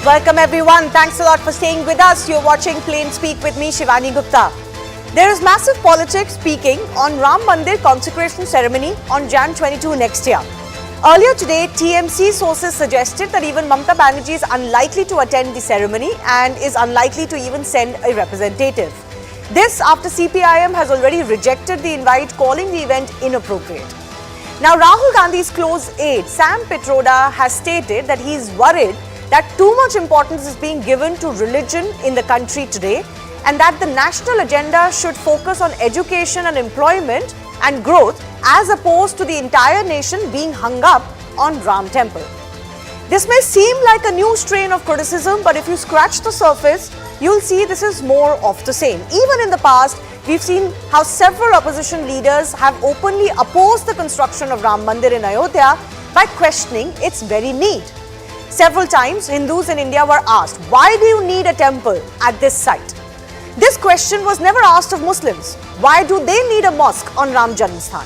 Welcome everyone. Thanks a lot for staying with us. You're watching Plain Speak with me, Shivani Gupta. There is massive politics peaking on Ram Mandir consecration ceremony on Jan 22 next year. Earlier today, TMC sources suggested that even Mamata Banerjee is unlikely to attend the ceremony and is unlikely to even send a representative. This after CPIM has already rejected the invite, calling the event inappropriate. Now, Rahul Gandhi's close aide, Sam Pitroda, has stated that he is worried that too much importance is being given to religion in the country today and that the national agenda should focus on education and employment and growth as opposed to the entire nation being hung up on Ram Temple. This may seem like a new strain of criticism, but if you scratch the surface, you'll see this is more of the same. Even in the past, we've seen how several opposition leaders have openly opposed the construction of Ram Mandir in Ayodhya by questioning its very need. Several times, Hindus in India were asked, why do you need a temple at this site? This question was never asked of Muslims. Why do they need a mosque on Ram Janmasthan?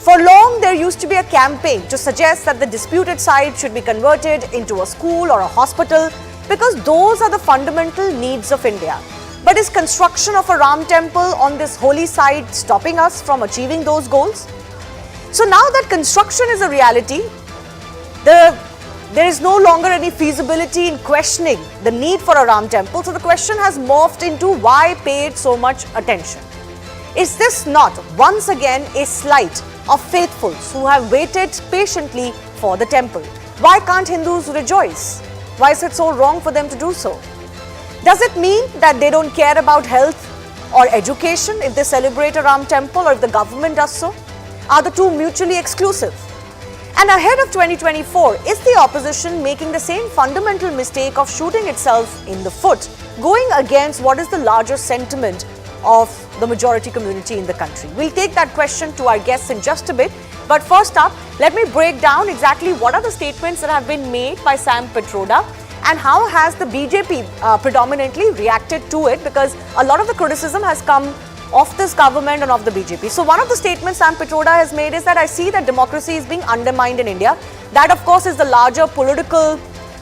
For long, there used to be a campaign to suggest that the disputed site should be converted into a school or a hospital because those are the fundamental needs of India. But is construction of a Ram temple on this holy site stopping us from achieving those goals? So now that construction is a reality, there is no longer any feasibility in questioning the need for a Ram temple. So the question has morphed into why pay it so much attention. Is this not once again a slight of faithfuls who have waited patiently for the temple? Why can't Hindus rejoice? Why is it so wrong for them to do so? Does it mean that they don't care about health or education if they celebrate a Ram temple, or if the government does so? Are the two mutually exclusive? And ahead of 2024, is the opposition making the same fundamental mistake of shooting itself in the foot, going against what is the larger sentiment of the majority community in the country? We'll take that question to our guests in just a bit. But first up, let me break down exactly what are the statements that have been made by Sam Pitroda and how has the BJP predominantly reacted to it, because a lot of the criticism has come of this government and of the BJP. So one of the statements Sam Pitroda has made is that I see that democracy is being undermined in India. That of course is the larger political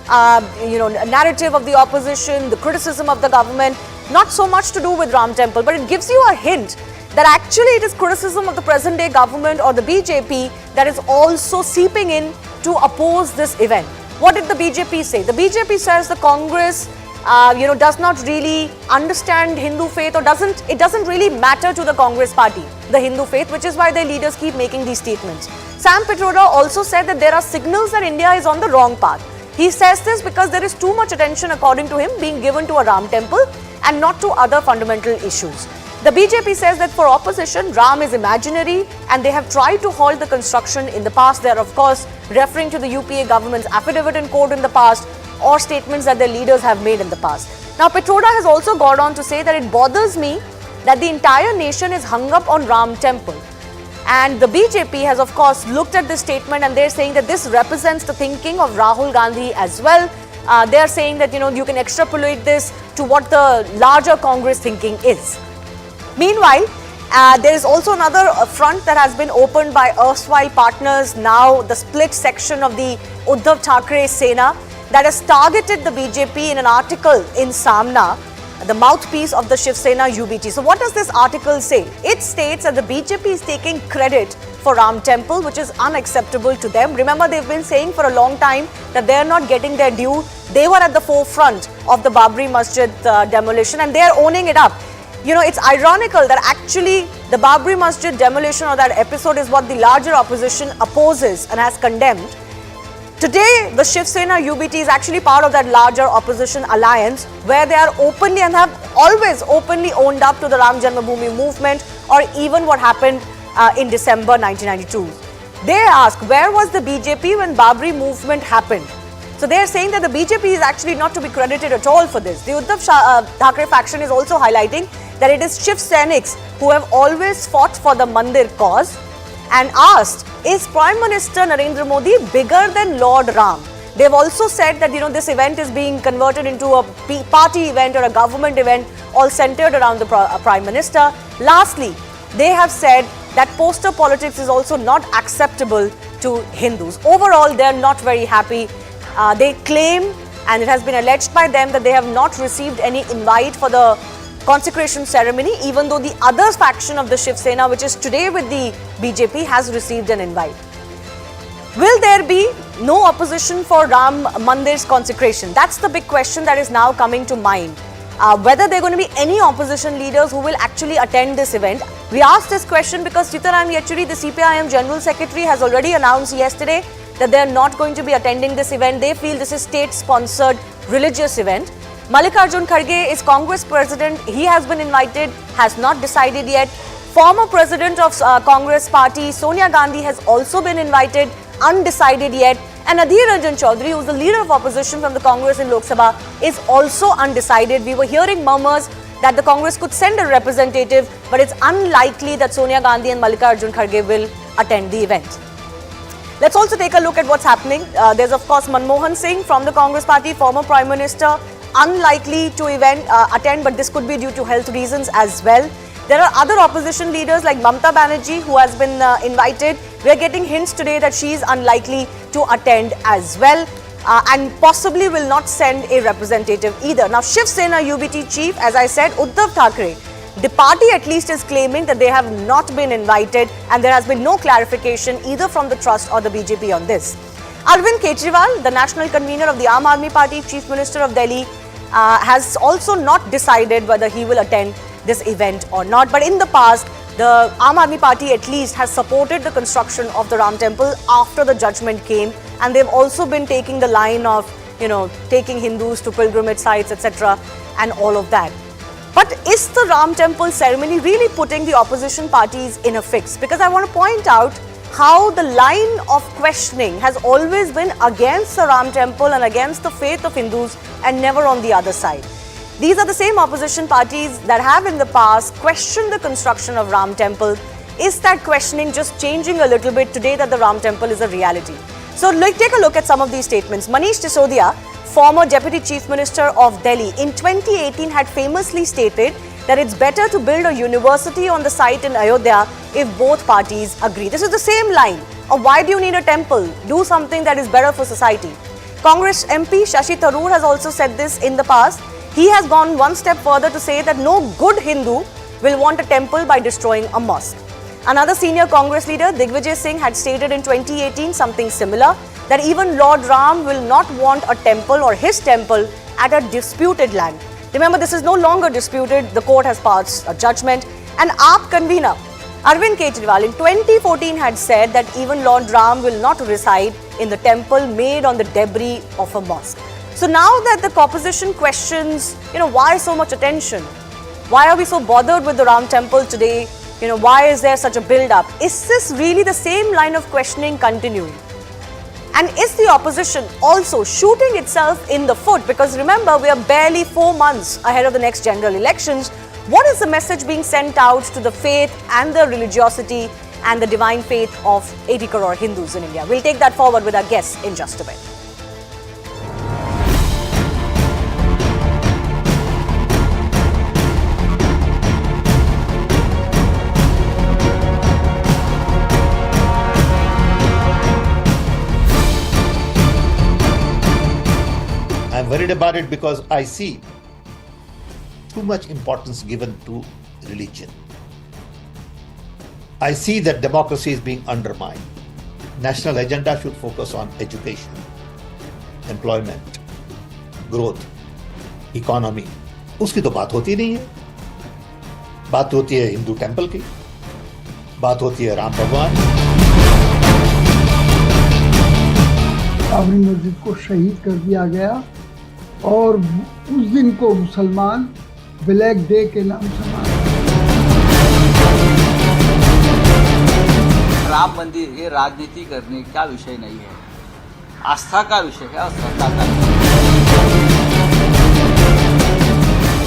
narrative of the opposition, the criticism of the government, not so much to do with Ram Temple, but it gives you a hint that actually it is criticism of the present day government or the BJP that is also seeping in to oppose this event. What did the BJP say? The BJP says the Congress does not really understand Hindu faith, or it doesn't really matter to the Congress party, the Hindu faith, which is why their leaders keep making these statements. Sam Pitroda also said that there are signals that India is on the wrong path. He says this because there is too much attention, according to him, being given to a Ram temple and not to other fundamental issues. The BJP says that for opposition, Ram is imaginary and they have tried to halt the construction in the past. They are of course referring to the UPA government's affidavit in court in the past, or statements that their leaders have made in the past. Now, Pitroda has also gone on to say that it bothers me that the entire nation is hung up on Ram temple. And the BJP has of course looked at this statement and they're saying that this represents the thinking of Rahul Gandhi as well. They're saying that you can extrapolate this to what the larger Congress thinking is. Meanwhile, there is also another front that has been opened by erstwhile partners, now the split section of the Uddhav Thackeray Sena, that has targeted the BJP in an article in Samna, the mouthpiece of the Shiv Sena UBT. So what does this article say? It states that the BJP is taking credit for Ram Temple, which is unacceptable to them. Remember, they've been saying for a long time that they're not getting their due. They were at the forefront of the Babri Masjid demolition and they're owning it up. It's ironical that actually the Babri Masjid demolition, or that episode, is what the larger opposition opposes and has condemned. Today, the Shiv Sena UBT is actually part of that larger opposition alliance where they are openly and have always openly owned up to the Ram Janmabhoomi movement, or even what happened in December 1992. They ask, where was the BJP when Babri movement happened? So they are saying that the BJP is actually not to be credited at all for this. The Uddhav Thackeray faction is also highlighting that it is Shiv Senics who have always fought for the Mandir cause and asked, is Prime Minister Narendra Modi bigger than Lord Ram? They've also said that this event is being converted into a party event or a government event, all centered around the Prime Minister. Lastly, they have said that poster politics is also not acceptable to Hindus. Overall, they are not very happy. They claim and it has been alleged by them that they have not received any invite for the consecration ceremony, even though the other faction of the Shiv Sena, which is today with the BJP, has received an invite. Will there be no opposition for Ram Mandir's consecration? That's the big question that is now coming to mind. Whether there are going to be any opposition leaders who will actually attend this event. We asked this question because Sitaram Yechury, the CPIM General Secretary, has already announced yesterday that they are not going to be attending this event. They feel this is state-sponsored religious event. Mallikarjun Kharge is Congress President. He has been invited, has not decided yet. Former President of Congress Party, Sonia Gandhi, has also been invited, undecided yet. And Adhir Ranjan Chaudhary, who is the leader of opposition from the Congress in Lok Sabha, is also undecided. We were hearing murmurs that the Congress could send a representative, but it's unlikely that Sonia Gandhi and Mallikarjun Kharge will attend the event. Let's also take a look at what's happening. There's of course Manmohan Singh from the Congress Party, former Prime Minister, unlikely to attend, but this could be due to health reasons as well. There are other opposition leaders like Mamata Banerjee, who has been invited. We are getting hints today that she is unlikely to attend as well, and possibly will not send a representative either. Now, Shiv Sena UBT chief, as I said, Uddhav Thackeray, the party at least is claiming that they have not been invited, and there has been no clarification either from the trust or the BJP on this. Arvind Kejriwal, the national convener of the Aam Aadmi Party, Chief Minister of Delhi, has also not decided whether he will attend this event or not. But in the past, the Aam Aadmi Party at least has supported the construction of the Ram Temple after the judgment came, and they've also been taking the line of, taking Hindus to pilgrimage sites, etc., and all of that. But is the Ram Temple ceremony really putting the opposition parties in a fix? Because I want to point out how the line of questioning has always been against the Ram Temple and against the faith of Hindus, and never on the other side. These are the same opposition parties that have in the past questioned the construction of Ram Temple. Is that questioning just changing a little bit today that the Ram Temple is a reality? So let's take a look at some of these statements. Manish Sisodia, former Deputy Chief Minister of Delhi, in 2018 had famously stated that it's better to build a university on the site in Ayodhya if both parties agree. This is the same line of why do you need a temple? Do something that is better for society. Congress MP Shashi Tharoor has also said this in the past. He has gone one step further to say that no good Hindu will want a temple by destroying a mosque. Another senior Congress leader, Digvijay Singh, had stated in 2018 something similar, that even Lord Ram will not want a temple or his temple at a disputed land. Remember, this is no longer disputed. The court has passed a judgment. And AAP convener Arvind Kejriwal in 2014 had said that even Lord Ram will not reside in the temple made on the debris of a mosque. So now that the opposition questions, why so much attention? Why are we so bothered with the Ram Temple today? Why is there such a build-up? Is this really the same line of questioning continuing? And is the opposition also shooting itself in the foot? Because remember, we are barely 4 months ahead of the next general elections. What is the message being sent out to the faith and the religiosity and the divine faith of 80 crore Hindus in India? We'll take that forward with our guests in just a bit. I'm worried about it because I see too much importance given to religion. I see that democracy is being undermined. National agenda should focus on education, employment, growth, economy. उसकी तो बात होती नहीं है. बात होती है Hindu temple की, बात होती है राम भगवान. बाबरी मस्जिद को शहीद कर दिया गया और उस दिन को मुसलमान ब्लैक डे के नाम से मानते हैं। राम मंदिर ये राजनीति करने का विषय नहीं है, आस्था का विषय है और श्रद्धा का विषय है।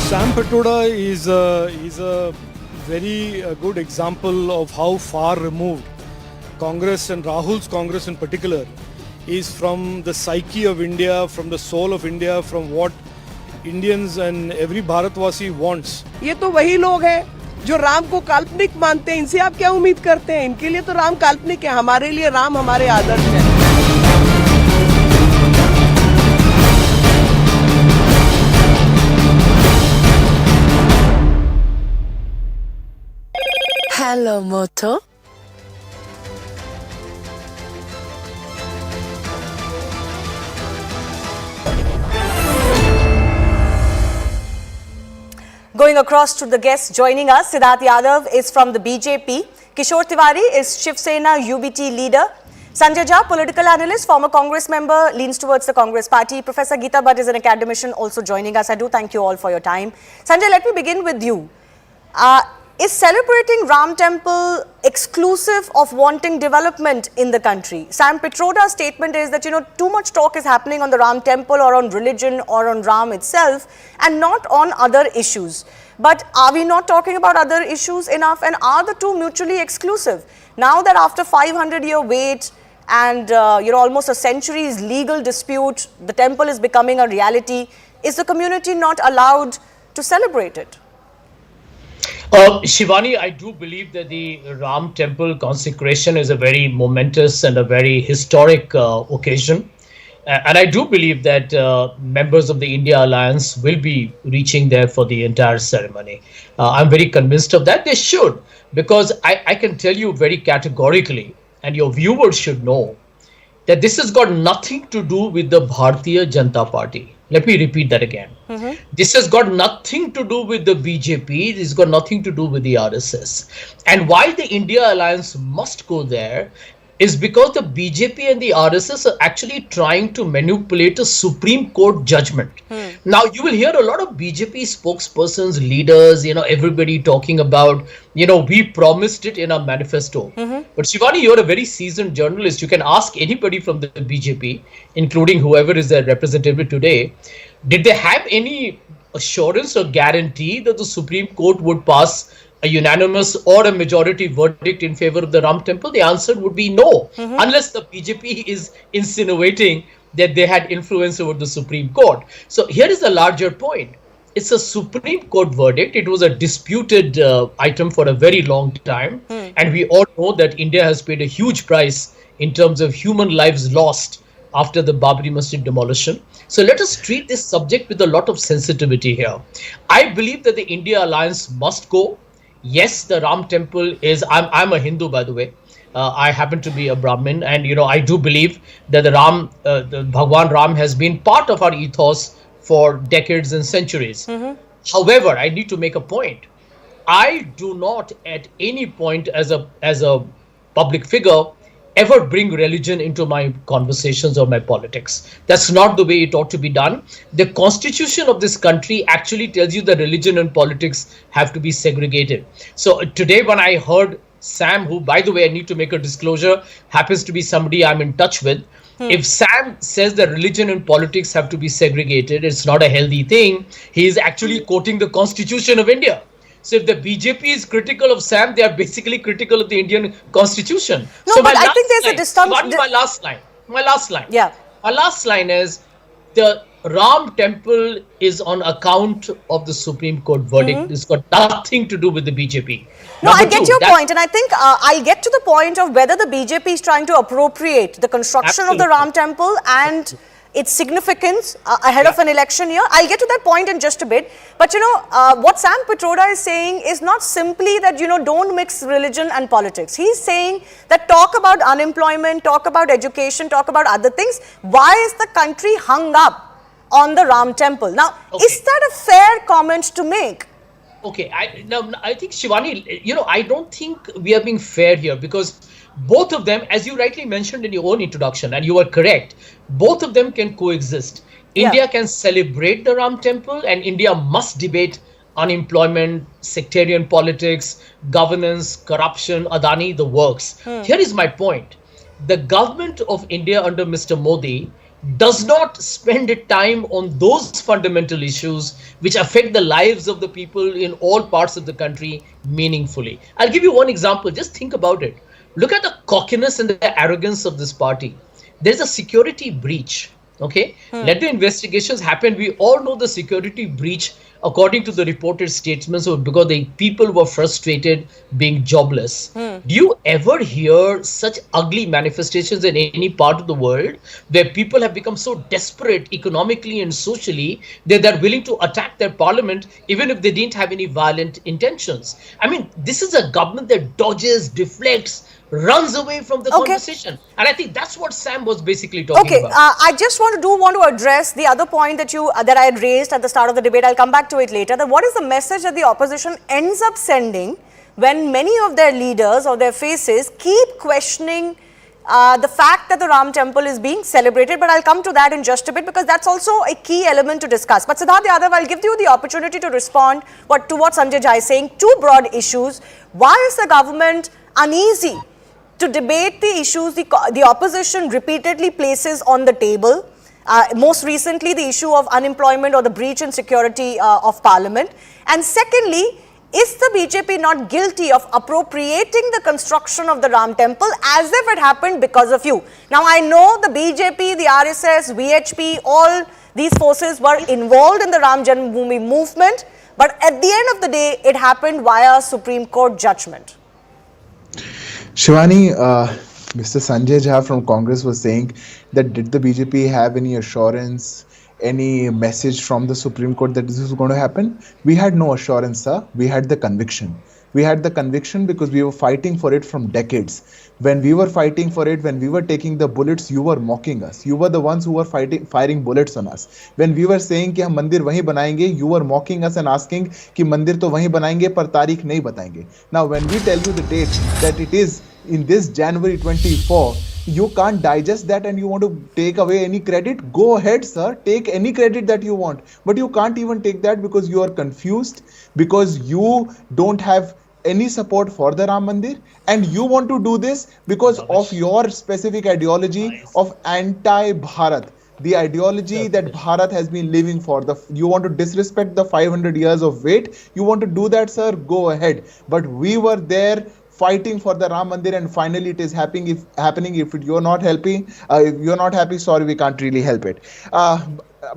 Sam Patoda is a very good example of how far removed Congress and Rahul's Congress in particular is from the psyche of India, from the soul of India, from what Indians and every Bharatvasi wants. ये तो वही लोग हैं जो राम को काल्पनिक मानते हैं. इनसे आप क्या उम्मीद करते हैं? इनके लिए तो राम काल्पनिक है, हमारे लिए राम हमारे आदर्श है. Hello, Moto. Going across to the guests joining us, Siddharth Yadav is from the BJP. Kishore Tiwari is Shiv Sena UBT leader. Sanjay Jha, political analyst, former Congress member, leans towards the Congress party. Professor Geeta Bhatt is an academician also joining us. I do thank you all for your time. Sanjay, let me begin with you. Is celebrating Ram Temple exclusive of wanting development in the country? Sam Pitroda's statement is that, too much talk is happening on the Ram Temple or on religion or on Ram itself and not on other issues. But are we not talking about other issues enough, and are the two mutually exclusive? Now that after 500-year wait and, almost a century's legal dispute, the temple is becoming a reality, is the community not allowed to celebrate it? Shivani, I do believe that the Ram Temple consecration is a very momentous and a very historic occasion. And I do believe that members of the India Alliance will be reaching there for the entire ceremony. I'm very convinced of that. They should, because I can tell you very categorically, and your viewers should know, that this has got nothing to do with the Bharatiya Janata Party. Let me repeat that again. This has got nothing to do with the BJP. This has got nothing to do with the RSS. And why the India Alliance must go there is because the BJP and the RSS are actually trying to manipulate a Supreme Court judgment. Now, you will hear a lot of BJP spokespersons, leaders, everybody talking about, we promised it in our manifesto. But Shivani, you're a very seasoned journalist. You can ask anybody from the BJP, including whoever is their representative today, did they have any assurance or guarantee that the Supreme Court would pass a unanimous or a majority verdict in favor of the Ram Temple? The answer would be no, unless the BJP is insinuating that they had influence over the Supreme Court. So here is a larger point. It's a Supreme Court verdict. It was a disputed item for a very long time. And we all know that India has paid a huge price in terms of human lives lost after the Babri Masjid demolition. So let us treat this subject with a lot of sensitivity here. I believe that the India Alliance must go. Yes, the Ram Temple is, I'm a Hindu, by the way. I happen to be a Brahmin, and I do believe that the Bhagwan Ram has been part of our ethos for decades and centuries. However, I need to make a point. I do not at any point as a public figure ever bring religion into my conversations or my politics. That's not the way it ought to be done. The constitution of this country actually tells you that religion and politics have to be segregated. So today when I heard Sam, who, by the way, I need to make a disclosure, happens to be somebody I'm in touch with. If Sam says that religion and politics have to be segregated, it's not a healthy thing. He is actually quoting the Constitution of India. So if the BJP is critical of Sam, they are basically critical of the Indian Constitution. No, so but I think there's a distinction. My last line. Yeah. My last line is the Ram Temple is on account of the Supreme Court verdict. It's got nothing to do with the BJP. No, I get your point, and I think I'll get to the point of whether the BJP is trying to appropriate the construction of the Ram Temple and its significance ahead of an election year. I'll get to that point in just a bit. But, what Sam Pitroda is saying is not simply that, don't mix religion and politics. He's saying that talk about unemployment, talk about education, talk about other things. Why is the country hung up on the Ram Temple? Now, is that a fair comment to make? Okay, I think, Shivani, I don't think we are being fair here, because both of them, as you rightly mentioned in your own introduction, and you are correct, both of them can coexist. India can celebrate the Ram Temple, and India must debate unemployment, sectarian politics, governance, corruption, Adani, the works. Here is my point. The government of India under Mr. Modi does not spend time on those fundamental issues which affect the lives of the people in all parts of the country meaningfully. I'll give you one example. Just think about it. Look at the cockiness and the arrogance of this party. There's a security breach. Okay, let the investigations happen. We all know the security breach, according to the reported statements, because the people were frustrated, being jobless. do you ever hear such ugly manifestations in any part of the world where people have become so desperate economically and socially that they're willing to attack their parliament even if they didn't have any violent intentions? I mean, this is a government that dodges, deflects, runs away from the conversation, and I think that's what Sam was basically talking about. I just want to address the other point that I had raised at the start of the debate. I'll come back to it later. That what is the message that the opposition ends up sending when many of their leaders or their faces keep questioning the fact that the Ram temple is being celebrated? But I'll come to that in just a bit, because that's also a key element to discuss. But Siddharth Yadav, I'll give you the opportunity to respond to what Sanjay Jha is saying. Two broad issues. Why is the government uneasy to debate the issues the opposition repeatedly places on the table? Most recently, the issue of unemployment or the breach in security of parliament. And secondly, is the BJP not guilty of appropriating the construction of the Ram temple as if it happened because of you? Now, I know the BJP, the RSS, VHP, all these forces were involved in the Ram Janmabhoomi movement, but at the end of the day, it happened via Supreme Court judgment. Shivani, Mr. Sanjay Jha from Congress was saying that did the BJP have any assurance, any message from the Supreme Court that this was going to happen? We had no assurance, sir. We had the conviction. We had the conviction because we were fighting for it from decades. When we were fighting for it, when we were taking the bullets, you were mocking us. You were the ones who were firing bullets on us. When we were saying कि हम मंदिर वहीं बनाएंगे, you were mocking us and asking कि मंदिर तो वहीं बनाएंगे पर तारीख नहीं बताएंगे. Now when we tell you the date that it is in this January 24, you can't digest that and you want to take away any credit. Go ahead, sir. Take any credit that you want. But you can't even take that because you are confused, because you don't have any support for the Ram Mandir, and you want to do this because of your specific ideology of anti-Bharat. The ideology that Bharat has been living for. You want to disrespect the 500 years of wait. You want to do that, sir? Go ahead. But we were there fighting for the Ram Mandir, and finally it is happening. If you're not happy, sorry, we can't really help it.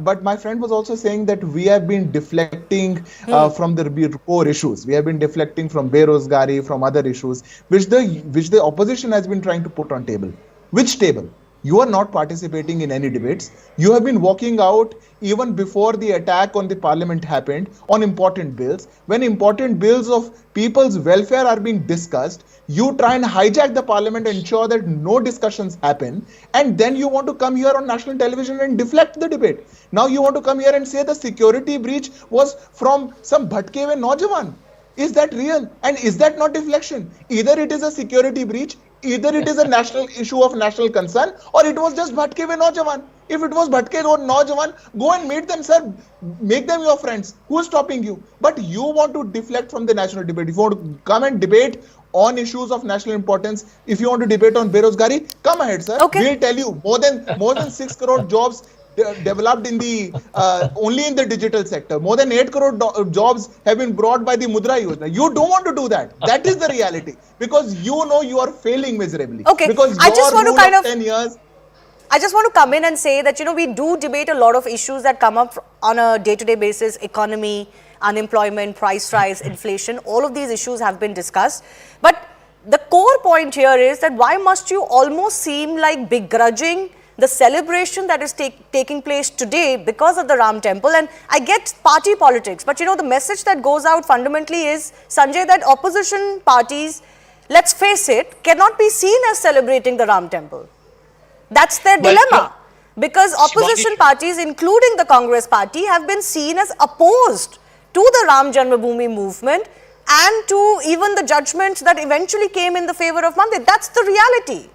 But my friend was also saying that we have been deflecting from the core issues. We have been deflecting from Berozgari, from other issues, which the opposition has been trying to put on table. Which table? You are not participating in any debates. You have been walking out even before the attack on the parliament happened on important bills. When important bills of people's welfare are being discussed, you try and hijack the parliament and ensure that no discussions happen. And then you want to come here on national television and deflect the debate. Now you want to come here and say the security breach was from some bhatke hue naujawan. Is that real? And is that not deflection? Either it is a security breach, either it is a national issue of national concern, or it was just bhatke hue naujawan. If it was bhatke hue naujawan, go and meet them, sir. Make them your friends. Who is stopping you? But you want to deflect from the national debate. If you want to come and debate on issues of national importance, if you want to debate on Berozgari, come ahead, sir. Okay. We'll tell you more than 6 crore jobs developed in the only in the digital sector. More than 8 crore jobs have been brought by the Mudra Yojana. You don't want to do that. That is the reality, because you know you are failing miserably. Okay, because I just want to kind of 10 years. I just want to come in and say that, we do debate a lot of issues that come up on a day-to-day basis: economy, unemployment, price rise, inflation. All of these issues have been discussed. But the core point here is that why must you almost seem like begrudging the celebration that is taking place today because of the Ram temple? And I get party politics, but the message that goes out fundamentally is, Sanjay, that opposition parties, let's face it, cannot be seen as celebrating the Ram temple. That's their dilemma. Because opposition parties, including the Congress party, have been seen as opposed to the Ram Janmabhoomi movement and to even the judgments that eventually came in the favor of Mandir. That's the reality.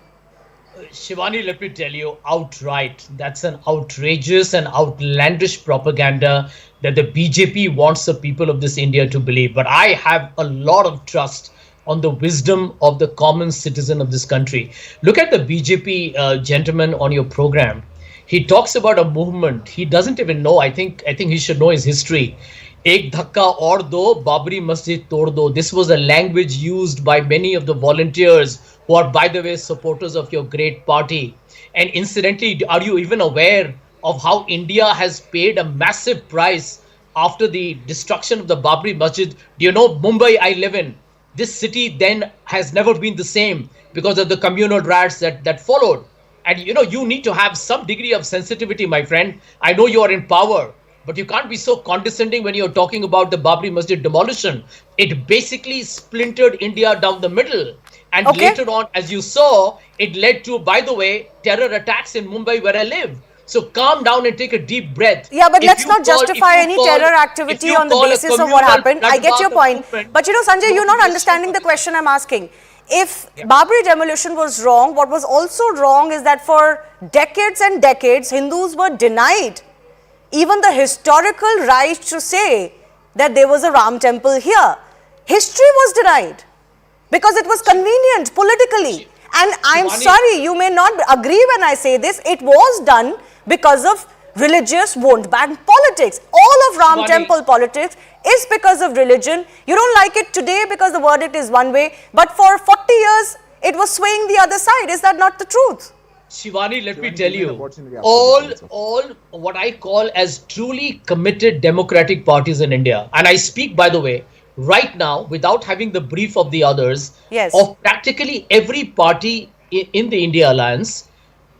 Shivani, let me tell you outright, that's an outrageous and outlandish propaganda that the BJP wants the people of this India to believe. But I have a lot of trust on the wisdom of the common citizen of this country. Look at the BJP gentleman on your program. He talks about a movement. He doesn't even know. I think he should know his history. Ek dhakka aur do, Babri Masjid tod do. This was a language used by many of the volunteers who are, by the way, supporters of your great party. And incidentally, are you even aware of how India has paid a massive price after the destruction of the Babri Masjid? Do you know Mumbai I live in? this city then has never been the same because of the communal riots that followed. And you need to have some degree of sensitivity, my friend. I know you are in power, but you can't be so condescending when you're talking about the Babri Masjid demolition. It basically splintered India down the middle. And later on, as you saw, it led to, by the way, terror attacks in Mumbai where I live. So calm down and take a deep breath. Yeah, but let's not justify any terror activity on the basis of what happened. I get your point. But Sanjay, you're not understanding the question I'm asking. If Babri demolition was wrong, what was also wrong is that for decades and decades, Hindus were denied even the historical right to say that there was a Ram temple here. History was denied because it was convenient politically. And I'm sorry, you may not agree when I say this, it was done because of religious vote bank politics. All of Ram temple politics is because of religion. You don't like it today because the verdict is one way, but for 40 years it was swaying the other side. Is that not the truth? Shivani, let me tell you, all what I call as truly committed democratic parties in India, and I speak, by the way, right now without having the brief of the others, of practically every party in the India alliance,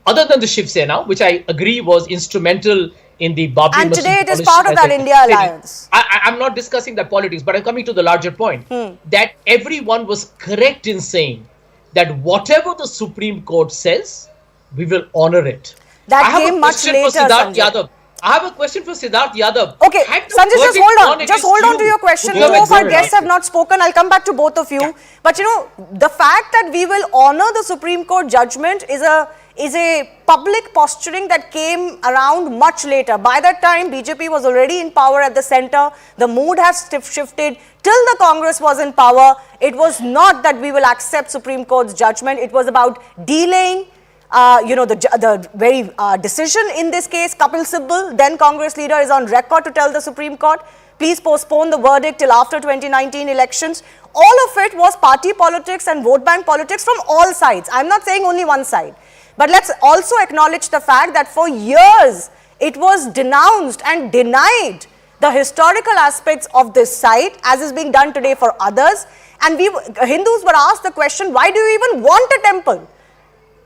other than the Shiv Sena, which I agree was instrumental in the Babri and today it is part of that India alliance. I'm not discussing that politics, but I'm coming to the larger point that everyone was correct in saying that whatever the Supreme Court says, we will honor it. That came much later, Sanjay. I have a question for Siddharth Yadav. Okay, Sanjay, just hold on. Just hold on to your question. Two of our guests have not spoken. I'll come back to both of you. Yeah. But the fact that we will honor the Supreme Court judgment is a public posturing that came around much later. By that time, BJP was already in power at the center. The mood has shifted. Till the Congress was in power, it was not that we will accept Supreme Court's judgment. It was about delaying the very decision in this case. Kapil Sibal, then Congress leader, is on record to tell the Supreme Court, please postpone the verdict till after 2019 elections. All of it was party politics and vote bank politics from all sides. I'm not saying only one side. But let's also acknowledge the fact that for years, it was denounced and denied the historical aspects of this site, as is being done today for others. And Hindus were asked the question, why do you even want a temple?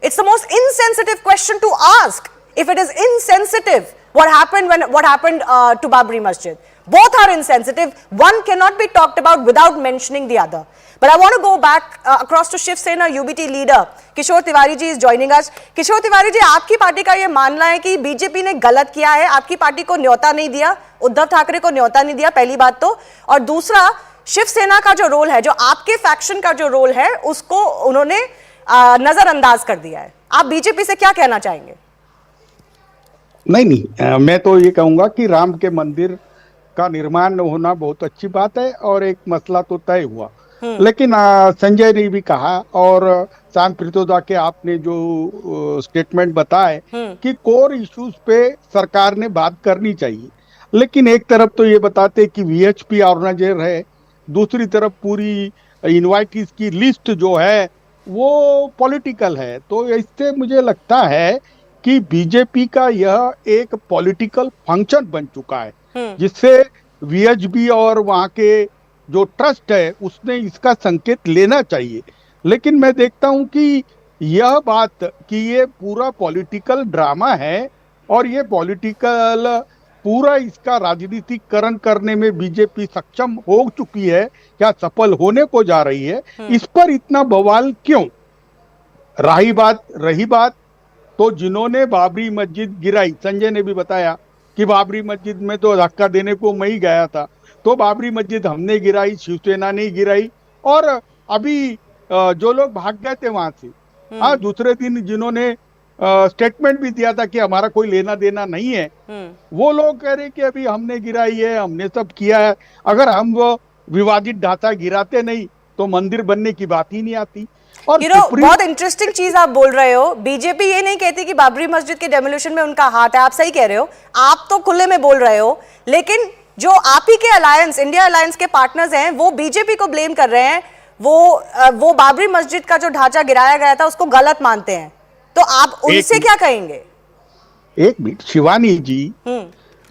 It's the most insensitive question to ask. If it is insensitive, what happened to Babri Masjid? Both are insensitive. One cannot be talked about without mentioning the other. But I want to go back across to Shiv Sena UBT leader Kishore Tiwari ji is joining us. Kishore Tiwari ji, आपकी party का ये मानना है कि BJP ने गलत किया है, आपकी पार्टी को न्योता नहीं दिया, उद्धव ठाकरे को न्योता नहीं दिया, पहली बात तो, और दूसरा शिव सेना का जो रोल है, जो आपके फैक्शन का जो रोल है, उसको उन्होंने नजरअंदाज कर दिया है. आप बीजेपी से क्या कहना चाहेंगे? नहीं, मैं तो ये कहूंगा कि राम के मंदिर का निर्माण होना बहुत अच्छी बात है और एक मसला तो तय हुआ. लेकिन संजय ने भी कहा और शाम प्रीतोदा के आपने जो स्टेटमेंट बताए कि कोर इश्यूज पे सरकार ने बात करनी चाहिए. लेकिन एक तरफ तो ये बताते कि वीएचपी ऑर्गेनाइजर है, दूसरी तरफ पूरी इनवाइटीज की लिस्ट जो है वो पॉलिटिकल है. तो इससे मुझे लगता है कि बीजेपी का यह एक पॉलिटिकल फंक्शन बन चुका है, जिससे वीएचपी और वहाँ के जो ट्रस्ट है उसने इसका संकेत लेना चाहिए. लेकिन मैं देखता हूँ कि यह बात कि ये पूरा पॉलिटिकल ड्रामा है और ये पॉलिटिकल पूरा इसका राजनीतिकरण करने में बीजेपी सक्षम हो चुकी है या सफल होने को जा रही है. इस पर इतना बवाल क्यों? रही बात तो जिन्होंने बाबरी मस्जिद गिराई, संजय ने भी बताया कि बाबरी मस्जिद में तो धक्का देने को मैं ही गया था, तो बाबरी मस्जिद हमने गिराई, शिवसेना ने गिराई. और अभी जो लोग भाग गए थे वहां से, दूसरे दिन जिन्होंने स्टेटमेंट भी दिया था कि हमारा कोई लेना देना नहीं है, वो लोग कह रहे कि अभी हमने गिराई है, हमने सब किया है. अगर हम वो विवादित ढांचा गिराते नहीं तो मंदिर बनने की बात ही नहीं आती. और बहुत इंटरेस्टिंग चीज आप बोल रहे हो. बीजेपी ये नहीं कहती कि बाबरी मस्जिद के डेमोलिशन में उनका हाथ है, आप सही कह रहे हो, आप तो खुले में बोल रहे हो. लेकिन जो आप ही के अलायंस, इंडिया अलायंस के पार्टनर्स हैं, वो बीजेपी को ब्लेम कर रहे हैं. वो बाबरी मस्जिद का जो ढांचा गिराया गया था उसको गलत मानते हैं. तो आप उनसे क्या कहेंगे? एक मिनट शिवानी जी,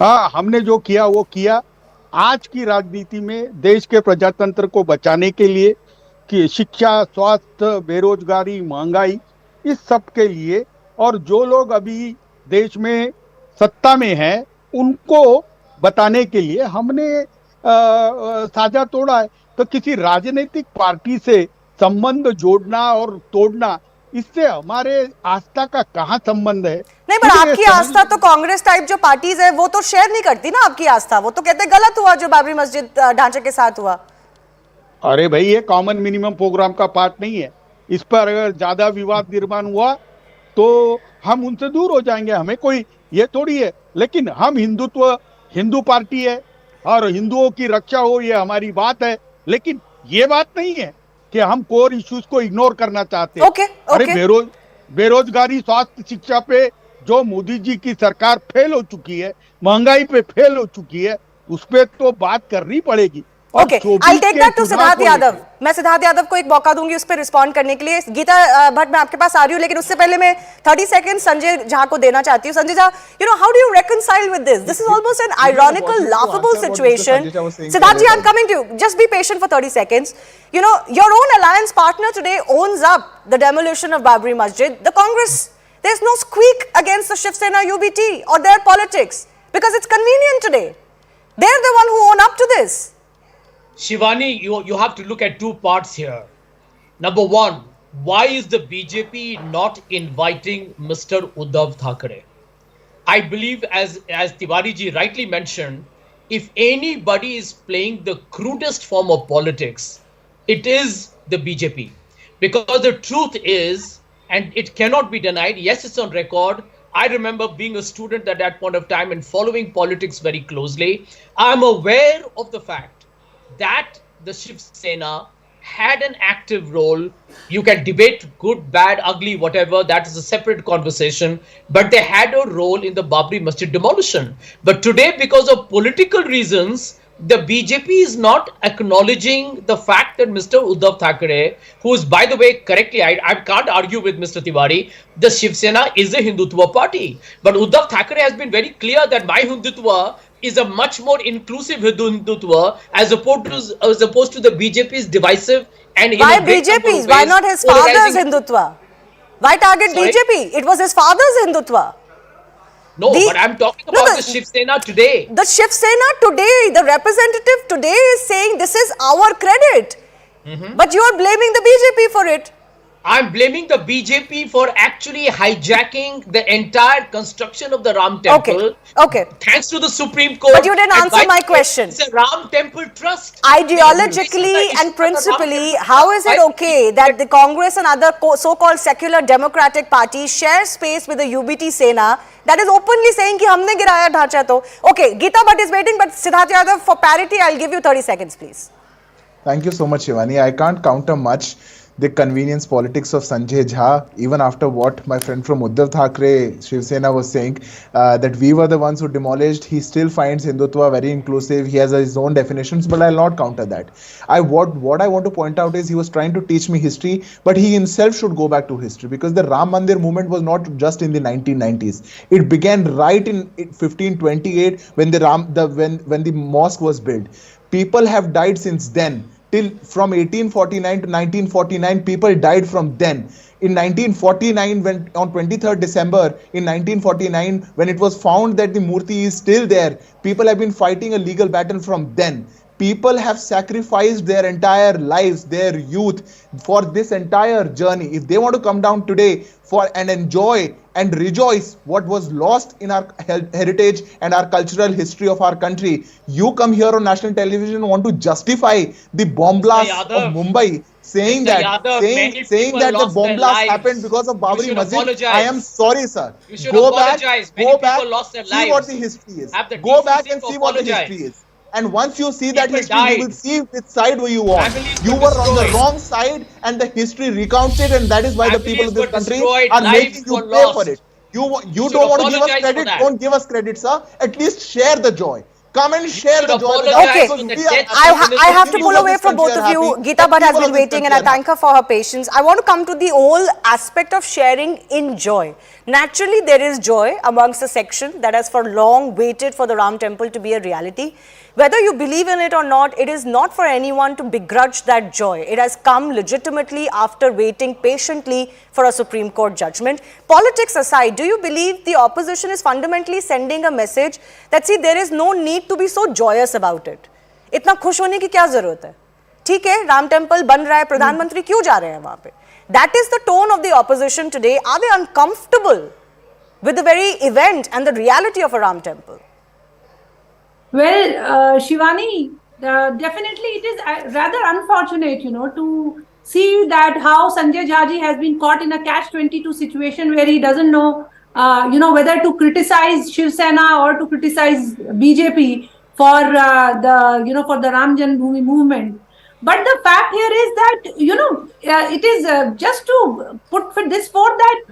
हमने जो किया वो किया. आज की राजनीति में देश के प्रजातंत्र को बचाने के लिए कि शिक्षा, स्वास्थ्य, बेरोजगारी, महंगाई, इस सब के लिए, और जो लोग अभी देश में सत्ता में हैं उनको बताने के लिए हमने साझा तोड़ा है। तो किसी राजनीतिक पार्टी से संबंध जोड़ना और तोड़ना, इससे हमारे आस्था का कहाँ संबंध है? नहीं, पर आपकी आस्था तो कांग्रेस टाइप जो पार्टीज है वो तो शेयर नहीं करती ना आपकी आस्था। वो तो कहते गलत हुआ जो बाबरी मस्जिद ढांचे के साथ हुआ। अरे भाई, ये कॉमन मिनिमम प्रोग्राम का पार्ट नहीं है। इस पर अगर ज्यादा विवाद निर्माण हुआ तो हम उनसे दूर हो जाएंगे, हमें कोई ये थोड़ी है। लेकिन हम हिंदू पार्टी है और हिंदुओं की रक्षा हो, ये हमारी बात है। लेकिन ये बात नहीं है कि हम कोर इश्यूज को इग्नोर करना चाहते हैं। अरे बेरोजगारी, स्वास्थ्य, शिक्षा पे जो मोदी जी की सरकार फेल हो चुकी है, महंगाई पे फेल हो चुकी है, उस पर तो बात करनी पड़ेगी। Okay, I take that to Siddharth Yadav. मैं सिद्धार्थ यादव को एक मौका दूंगी उस पर रिस्पॉन्ड करने के लिए। गीता भट्ट, मैं आपके पास आ रही हूँ, लेकिन उससे पहले मैं 30 सेकंड संजय झा को देना चाहती हूँ। Sanjay Jha, you know, how do you reconcile with this? This is almost an ironical, laughable situation. Siddharth ji, I'm coming to you. Just be patient for 30 seconds. You know, your own alliance partner today owns up the demolition of Babri Masjid. The Congress, there's no squeak against the Shiv Sena UBT or their politics because it's convenient today. They're the one who own up to this. Shivani, you have to look at two parts here. Number one, why is the BJP not inviting Mr. Uddhav Thackeray? I believe, as Tiwari ji rightly mentioned, if anybody is playing the crudest form of politics, it is the BJP. Because the truth is, and it cannot be denied, yes, it's on record, I remember being a student at that point of time and following politics very closely. I'm aware of the fact that the Shiv Sena had an active role. You can debate good, bad, ugly, whatever, that is a separate conversation, but they had a role in the Babri Masjid demolition. But today, because of political reasons, the BJP is not acknowledging the fact that Mr. Uddhav Thackeray, who is, by the way, correctly, I can't argue with Mr. Tiwari, the Shiv Sena is a Hindutva party. But Uddhav Thackeray has been very clear that my Hindutva is a much more inclusive Hindutva as opposed to the BJP's divisive and why BJP's? Why not his father's Hindutva? Why target BJP? It was his father's Hindutva. No, but I'm talking about the Shiv Sena today. The Shiv Sena today, the representative today is saying this is our credit. But you are blaming the BJP for it. I'm blaming the BJP for actually hijacking the entire construction of the Ram Temple. Okay. Thanks to the Supreme Court. But you didn't answer my question. It's a Ram Temple trust. Ideologically and principally, how is it okay that the Congress and other so-called secular democratic parties share space with the UBT Sena that is openly saying कि हमने गिराया ढांचा तो? Okay, Geeta Bhatt is waiting, but Siddharth Yadav, for parity, I'll give you 30 seconds, please. Thank you so much, Shivani. I can't counter much the convenience politics of Sanjay Jha, even after what my friend from Uddhav Thackeray, Shiv Sena, was saying, that we were the ones who demolished. He still finds Hindutva very inclusive. He has his own definitions, but I'll not counter that. What I want to point out is he was trying to teach me history, but he himself should go back to history, because the Ram Mandir movement was not just in the 1990s. It began right in 1528 when the mosque was built. People have died since then. Till from 1849 to 1949, people died from then. In 1949, when on 23rd December in 1949, when it was found that the Murti is still there, people have been fighting a legal battle from then. People have sacrificed their entire lives, their youth, for this entire journey. If they want to come down today and enjoy and rejoice what was lost in our heritage and our cultural history of our country, you come here on national television and want to justify the bomb blast of Mumbai, saying that the bomb blast happened because of Babri Masjid. I am sorry, sir. Go back, see what the history is. Go back and see what the history is. And once you see that history, you will see which side you are. You were on the wrong side, and the history recounts it, and that is why the people of this country are making you pay for it. You don't want to give us credit? Don't give us credit, sir. At least share the joy. Come and share the joy. Okay, I have to pull away from both of you. Geeta Bhatt has been people of this waiting and I country are thank her for her patience. I want to come to the whole aspect of sharing in joy. Naturally, there is joy amongst the section that has for long waited for the Ram temple to be a reality. Whether you believe in it or not, it is not for anyone to begrudge that joy. It has come legitimately after waiting patiently for a Supreme Court judgment. Politics aside, do you believe the opposition is fundamentally sending a message that, see, there is no need to be so joyous about it? इतना खुश होने की क्या जरूरत है? ठीक है, Ram temple बन रहा है, प्रधानमंत्री क्यों जा रहे हैं वहां पे? That is the tone of the opposition today. Are they uncomfortable with the very event and the reality of a Ram temple? Well, Shivani, definitely it is rather unfortunate, to see that how Sanjay Jhaji has been caught in a catch-22 situation where he doesn't know, whether to criticize Shiv Sena or to criticize BJP for for the Ram Janmabhoomi movement. But the fact here is that, it is just to put this forth that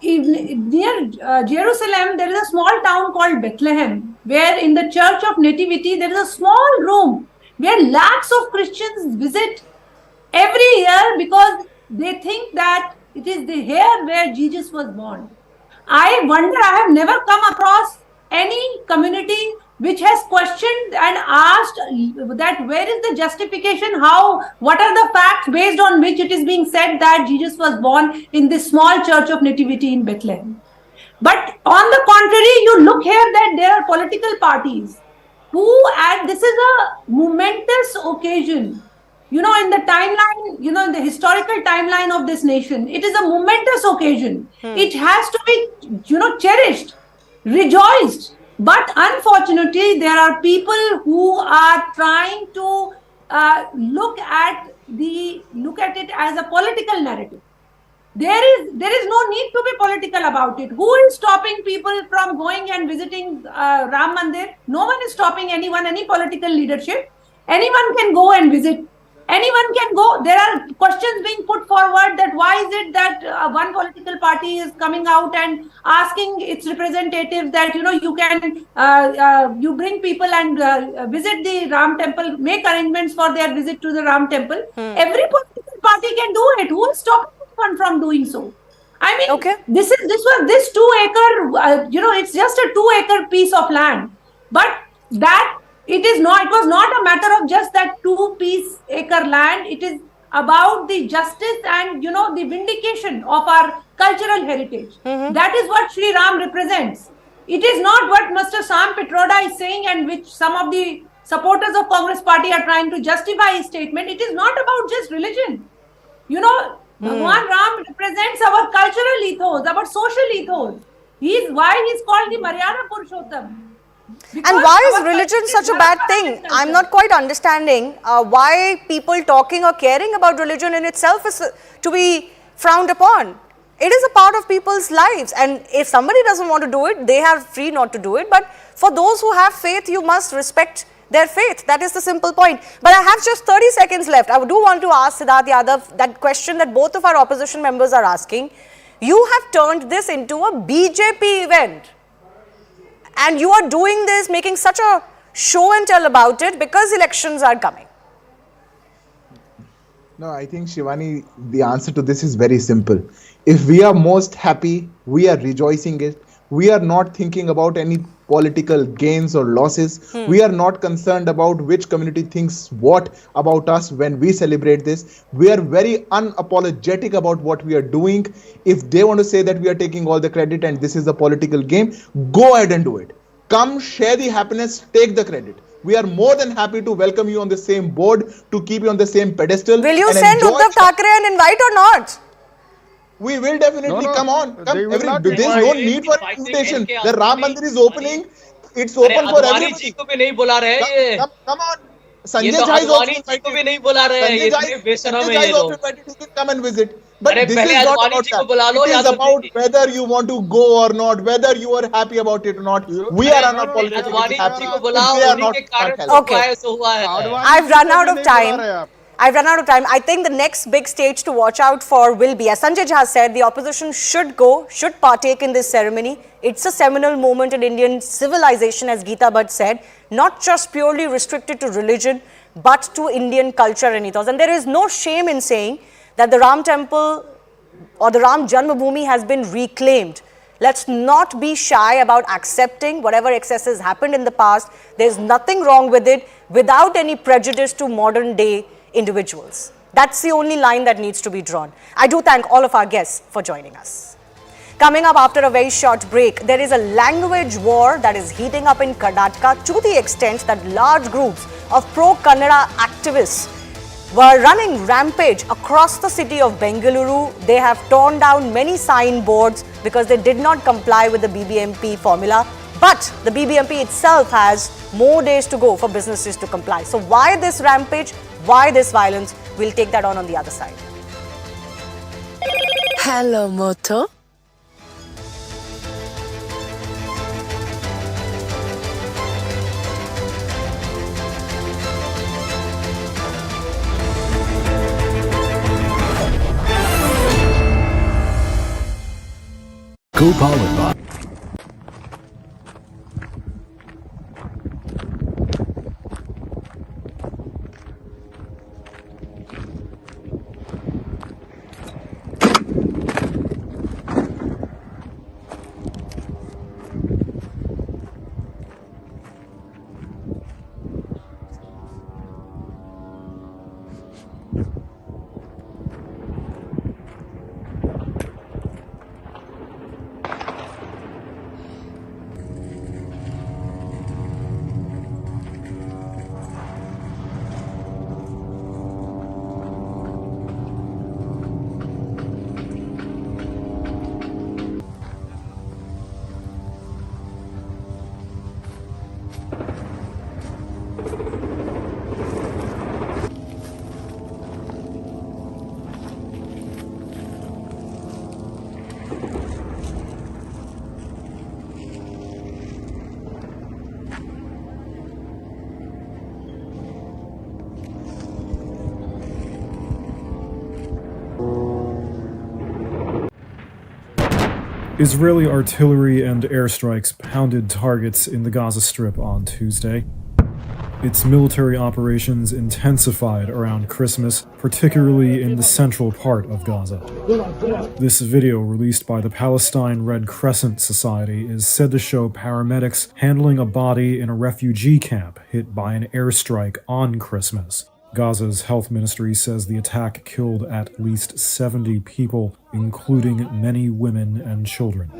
near Jerusalem, there is a small town called Bethlehem, where in the Church of Nativity, there is a small room where lakhs of Christians visit every year because they think that it is here where Jesus was born. I wonder, I have never come across any community which has questioned and asked that where is the justification, what are the facts based on which it is being said that Jesus was born in this small Church of Nativity in Bethlehem. But on the contrary, you look here that there are political parties who, and this is a momentous occasion, in the timeline, in the historical timeline of this nation, it is a momentous occasion. It has to be, cherished, rejoiced. But unfortunately, there are people who are trying to look at it as a political narrative. There is no need to be political about it. Who is stopping people from going and visiting Ram Mandir? No one is stopping anyone, any political leadership. Anyone can go and visit. Anyone can go. There are questions being put forward that why is it that one political party is coming out and asking its representatives that, you can, you bring people and visit the Ram temple, make arrangements for their visit to the Ram temple. Every political party can do it. Who is stopping anyone from doing so? I mean, this 2 acre, it's just a 2 acre piece of land. But that, it was not a matter of just that 2 acre land. It is about the justice and, the vindication of our cultural heritage. That is what Sri Ram represents. It is not what Mr. Sam Pitroda is saying and which some of the supporters of Congress party are trying to justify his statement. It is not about just religion. Bhagwan Ram represents our cultural ethos, our social ethos. Why he's called the Maryana Purushottam. And why is religion such a bad thing? I'm not quite understanding why people talking or caring about religion in itself is to be frowned upon. It is a part of people's lives, and if somebody doesn't want to do it, they are free not to do it. But for those who have faith, you must respect their faith. That is the simple point. But I have just 30 seconds left. I do want to ask Siddharth Yadav that question that both of our opposition members are asking. You have turned this into a BJP event. And you are doing this, making such a show and tell about it because elections are coming. No, I think, Shivani, the answer to this is very simple. If we are most happy, we are rejoicing it. We are not thinking about any political gains or losses. We are not concerned about which community thinks what about us when we celebrate this. We are very unapologetic about what we are doing. If they want to say that we are taking all the credit and this is a political game, go ahead and do it. Come, share the happiness, take the credit. We are more than happy to welcome you on the same board, to keep you on the same pedestal. Will you send Uddhav Thackeray an invite or not? We will definitely come on. There is no need for invitation. The Ram Mandir is opening. It's open for everybody. Come on. Sanjay Jha is also invited. Sanjay Jha is also invited to come and visit. But this is not about that. It is about whether you want to go or not, whether you are happy about it or not. We are unapologetically happy. Okay. I've run out of time. I've run out of time. I think the next big stage to watch out for will be, as Sanjay Jha said, the opposition should partake in this ceremony. It's a seminal moment in Indian civilization, as Geeta Bhatt said, not just purely restricted to religion, but to Indian culture and ethos. And there is no shame in saying that the Ram Temple or the Ram Janmabhoomi has been reclaimed. Let's not be shy about accepting whatever excesses happened in the past. There's nothing wrong with it without any prejudice to modern day individuals. That's the only line that needs to be drawn. I do thank all of our guests for joining us. Coming up after a very short break, there is a language war that is heating up in Karnataka to the extent that large groups of pro-Kannada activists were running rampage across the city of Bengaluru. They have torn down many signboards because they did not comply with the BBMP formula. But the BBMP itself has more days to go for businesses to comply. So why this rampage? Why this violence? We'll take that on the other side. Hello, Moto. Co-powered by Israeli artillery and airstrikes pounded targets in the Gaza Strip on Tuesday. Its military operations intensified around Christmas, particularly in the central part of Gaza. This video, released by the Palestine Red Crescent Society, is said to show paramedics handling a body in a refugee camp hit by an airstrike on Christmas. Gaza's health ministry says the attack killed at least 70 people, including many women and children.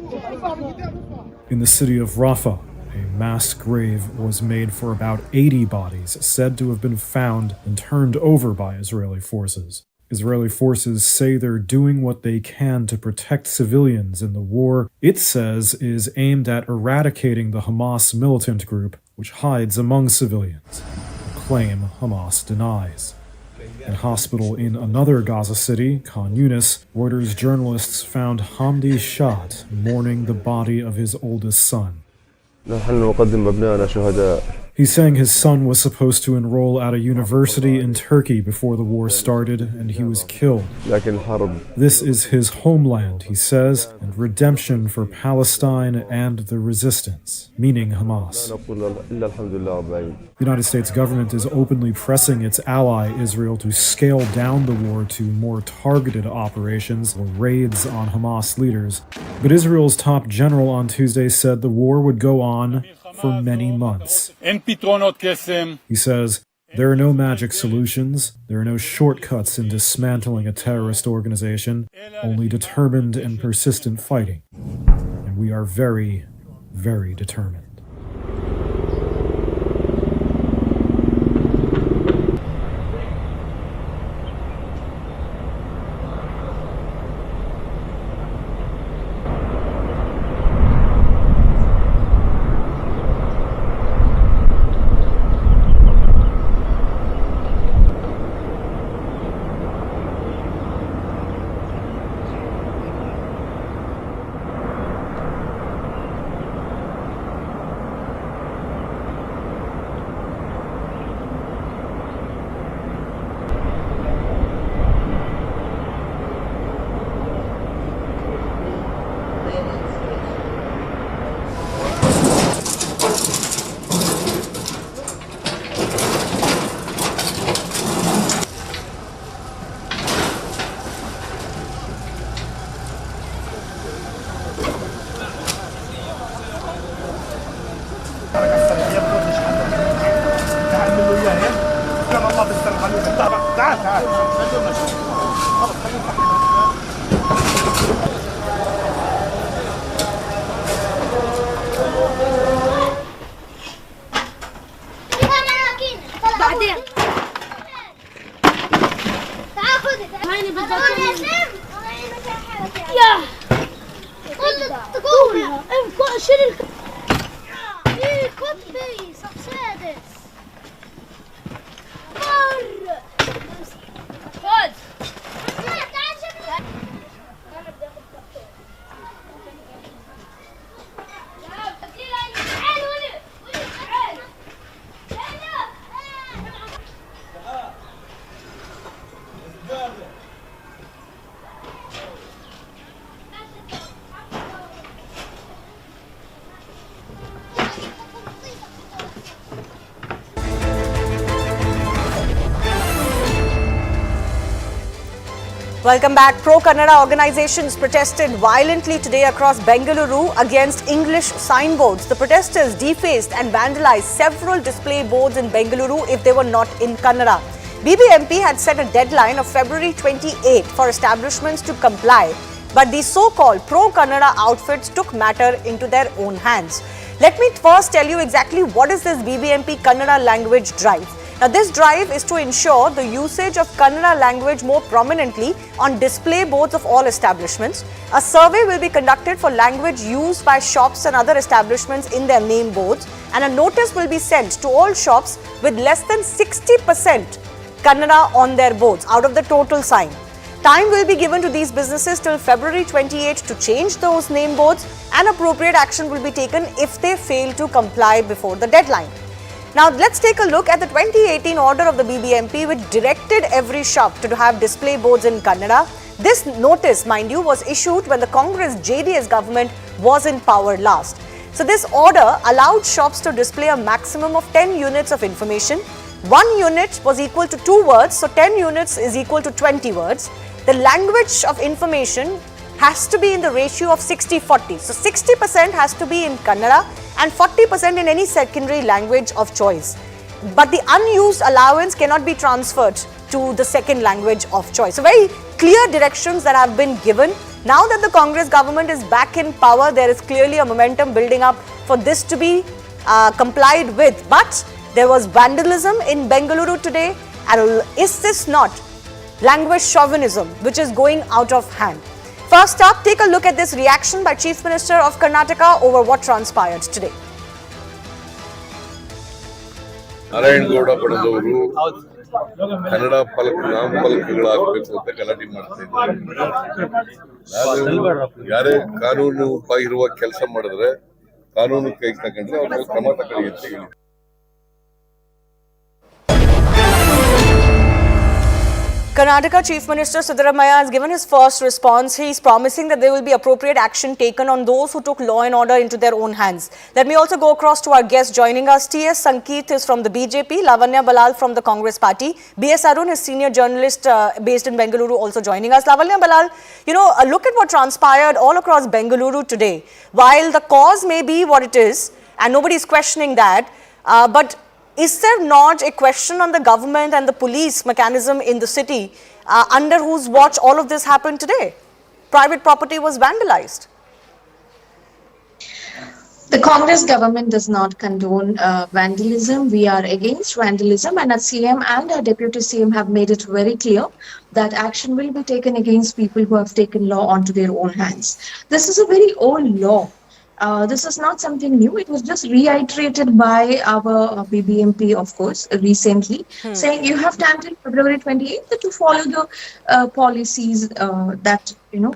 In the city of Rafah, a mass grave was made for about 80 bodies said to have been found and turned over by Israeli forces. Israeli forces say they're doing what they can to protect civilians in the war it says is aimed at eradicating the Hamas militant group, which hides among civilians. Claim Hamas denies. In a hospital in another Gaza city, Khan Yunis, Reuters journalists found Hamdi shot, mourning the body of his oldest son. He's saying his son was supposed to enroll at a university in Turkey before the war started, and he was killed. This is his homeland, he says, and redemption for Palestine and the resistance, meaning Hamas. The United States government is openly pressing its ally Israel to scale down the war to more targeted operations or raids on Hamas leaders. But Israel's top general on Tuesday said the war would go on for many months. He says, there are no magic solutions, there are no shortcuts in dismantling a terrorist organization, only determined and persistent fighting. And we are very, very determined. Welcome back. Pro-Kannada organizations protested violently today across Bengaluru against English signboards. The protesters defaced and vandalized several display boards in Bengaluru if they were not in Kannada. BBMP had set a deadline of February 28 for establishments to comply, but these so-called pro-Kannada outfits took matter into their own hands. Let me first tell you exactly what is this BBMP Kannada language drive. Now, this drive is to ensure the usage of Kannada language more prominently on display boards of all establishments. A survey will be conducted for language used by shops and other establishments in their name boards, and a notice will be sent to all shops with less than 60% Kannada on their boards out of the total sign. Time will be given to these businesses till February 28 to change those name boards, and appropriate action will be taken if they fail to comply before the deadline. Now, let's take a look at the 2018 order of the BBMP, which directed every shop to have display boards in Kannada. This notice, mind you, was issued when the Congress JDS government was in power last. So, this order allowed shops to display a maximum of 10 units of information. 1 unit was equal to 2 words, so 10 units is equal to 20 words. The language of information has to be in the ratio of 60-40. So 60% has to be in Kannada and 40% in any secondary language of choice. But the unused allowance cannot be transferred to the second language of choice. So very clear directions that have been given. Now that the Congress government is back in power, there is clearly a momentum building up for this to be complied with. But there was vandalism in Bengaluru today, and is this not language chauvinism which is going out of hand? First up, take a look at this reaction by Chief Minister of Karnataka over what transpired today. Narayanagowda ಬಣದವರು Kannada ನಾಮಫಲಕಗಳಾಗಬೇಕು ಅಂತ ಗಲಾಟೆ ಮಾಡ್ತಾ ಇದ್ದಾರೆ. ಯಾರೇ ಕಾನೂನು ಬಾಹಿರುವ ಕೆಲಸ ಮಾಡಿದ್ರೆ ಕಾನೂನು ಕೈ ತಗೊಂಡ್ರೆ ಅವ್ರ ಕ್ರಮ ತಗೊಳ್ಳಿ ಅಂತ ಹೇಳಿ. Karnataka Chief Minister Siddaramaiah has given his first response. He is promising that there will be appropriate action taken on those who took law and order into their own hands. Let me also go across to our guest joining us. T.S. Sankeet is from the BJP, Lavanya Balal from the Congress Party, B.S. Arun is senior journalist based in Bengaluru also joining us. Lavanya Balal, you know, look at what transpired all across Bengaluru today. While the cause may be what it is, and nobody is questioning that, but is there not a question on the government and the police mechanism in the city under whose watch all of this happened today? Private property was vandalized. The Congress government does not condone vandalism. We are against vandalism, and our CM and our Deputy CM have made it very clear that action will be taken against people who have taken law onto their own hands. This is a very old law. This is not something new. It was just reiterated by our BBMP, of course, recently, saying you have time till February 28th to follow the policies that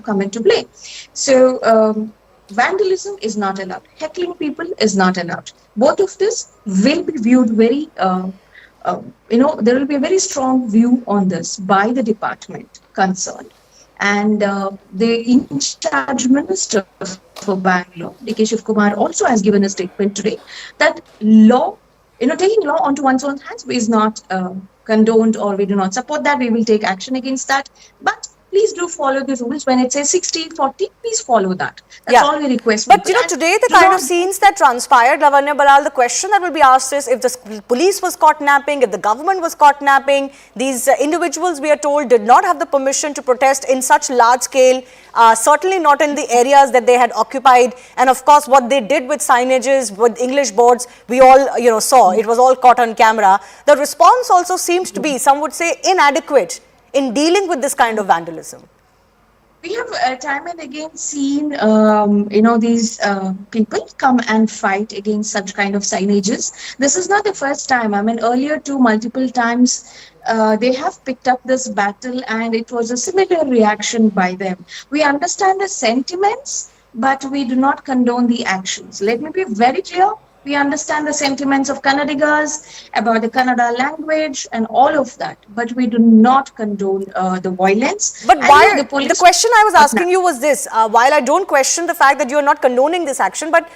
come into play. So vandalism is not allowed. Heckling people is not allowed. Both of this will be viewed very, there will be a very strong view on this by the department concerned. And the in-charge minister for Bangalore, D.K. Shiv Kumar, also has given a statement today that law, taking law onto one's own hands is not condoned, or we do not support that. We will take action against that. But please do follow the rules. When it says 60-40, please follow that. That's Yeah. all we request. But people. today the Do kind not- of scenes that transpired, Lavanya Baral, the question that will be asked is if the police was caught napping, if the government was caught napping, these individuals, we are told, did not have the permission to protest in such large scale, certainly not in the areas that they had occupied. And of course, what they did with signages, with English boards, we all saw. It was all caught on camera. The response also seemed to be, some would say, inadequate in dealing with this kind of vandalism. We have time and again seen, these people come and fight against such kind of signages. This is not the first time. I mean, earlier too, multiple times, they have picked up this battle and it was a similar reaction by them. We understand the sentiments, but we do not condone the actions. Let me be very clear. We understand the sentiments of Kannadigas about the Kannada language and all of that, but we do not condone the violence. But And why, the police- the question I was asking you was this, while I don't question the fact that you are not condoning this action, but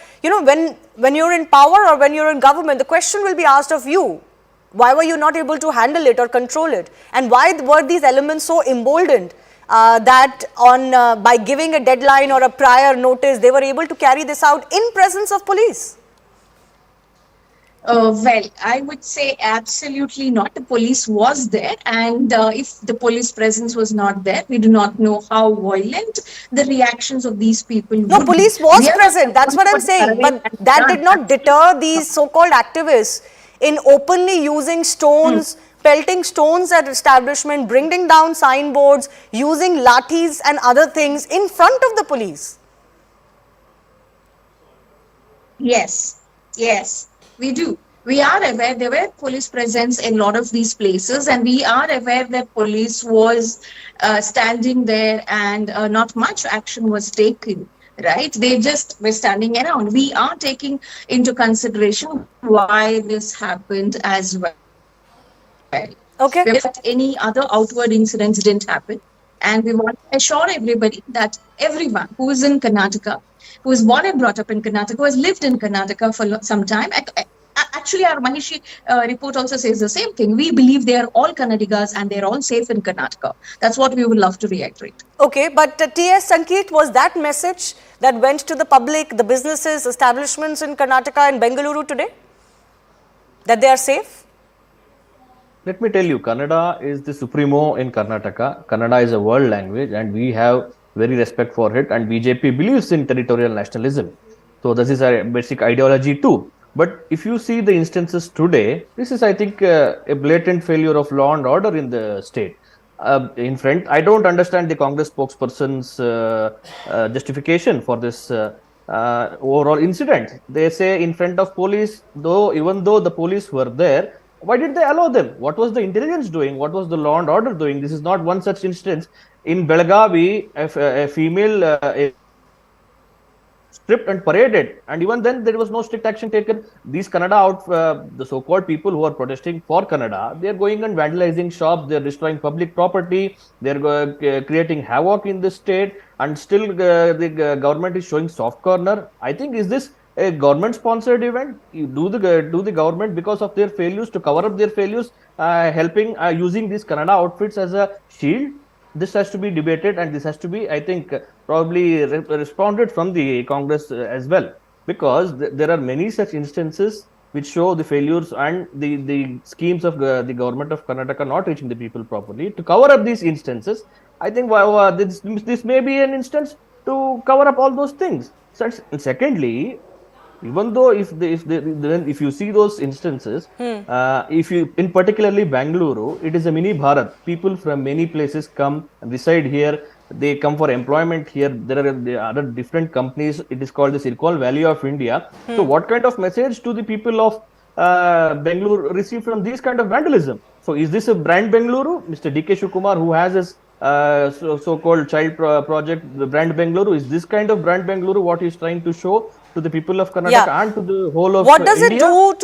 when you're in power or when you're in government, the question will be asked of you. Why were you not able to handle it or control it? And why were these elements so emboldened that by giving a deadline or a prior notice, they were able to carry this out in presence of police? Well, I would say absolutely not. The police was there, and if the police presence was not there, we do not know how violent the reactions of these people would be. No, police was present. That's what I'm saying. But that did not deter these so-called activists in openly using stones, pelting stones at establishment, bringing down signboards, using lathis and other things in front of the police. Yes, we do. We are aware there were police presence in a lot of these places, and we are aware that police was standing there and not much action was taken. Right? They just were standing around. We are taking into consideration why this happened as well. Okay. If any other outward incidents didn't happen. And we want to assure everybody that everyone who is in Karnataka, who is born and brought up in Karnataka, who has lived in Karnataka for some time, actually our Mahishi report also says the same thing. We believe they are all Kannadigas and they are all safe in Karnataka. That's what we would love to reiterate. Okay, but T.S. Sankeet, was that message that went to the public, the businesses, establishments in Karnataka and Bengaluru today? That they are safe? Let me tell you, Kannada is the supremo in Karnataka. Kannada is a world language and we have very respect for it, and BJP believes in territorial nationalism. So this is a basic ideology too. But if you see the instances today, this is, I think, a blatant failure of law and order in the state. In front, I don't understand the Congress spokesperson's justification for this overall incident. They say in front of police, even though the police were there, why did they allow them? What was the intelligence doing? What was the law and order doing? This is not one such instance. In Belagavi, a female stripped and paraded, and even then there was no strict action taken. These Kannada the so-called people who are protesting for Kannada, they are going and vandalizing shops, they are destroying public property, they are creating havoc in the state, and still the government is showing soft corner. I think, is this a government-sponsored event? You do the government, because of their failures, to cover up their failures, helping using these Kannada outfits as a shield? This has to be debated, and this has to be, I think, probably responded from the Congress as well, because there are many such instances which show the failures and the schemes of the government of Karnataka not reaching the people properly. To cover up these instances, I think this may be an instance to cover up all those things. Secondly, even though if you see those instances, if you, in particularly Bengaluru, it is a mini Bharat. People from many places come and reside here. They come for employment here. There are other different companies. It is called the Silicon Valley of India. So what kind of message do the people of Bengaluru receive from these kind of vandalism? So is this a brand Bengaluru? Mr. D.K. Shivakumar, who has his so-called child project, the brand Bengaluru, is this kind of brand Bengaluru what he is trying to show to the people of Karnataka and to the whole of What does India? it do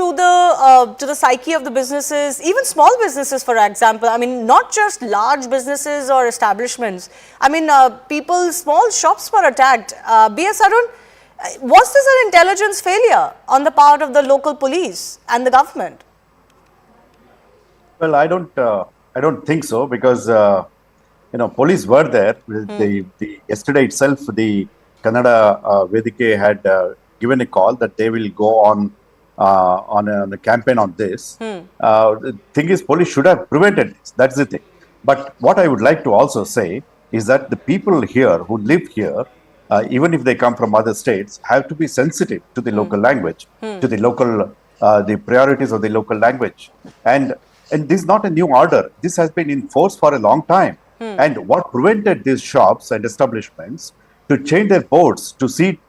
to the psyche of the businesses, even small businesses, for example? I mean, not just large businesses or establishments. I mean, people's small shops were attacked. B.S. Arun, was this an intelligence failure on the part of the local police and the government? Well, I don't think so, because police were there. Yesterday itself, the Kannada Vedike had given a call that they will go on a campaign on this. The thing is, police should have prevented this. That's the thing. But what I would like to also say is that the people here who live here, even if they come from other states, have to be sensitive to the local language, to the local, the priorities of the local language. And this is not a new order. This has been in force for a long time. And what prevented these shops and establishments to change their boards to suit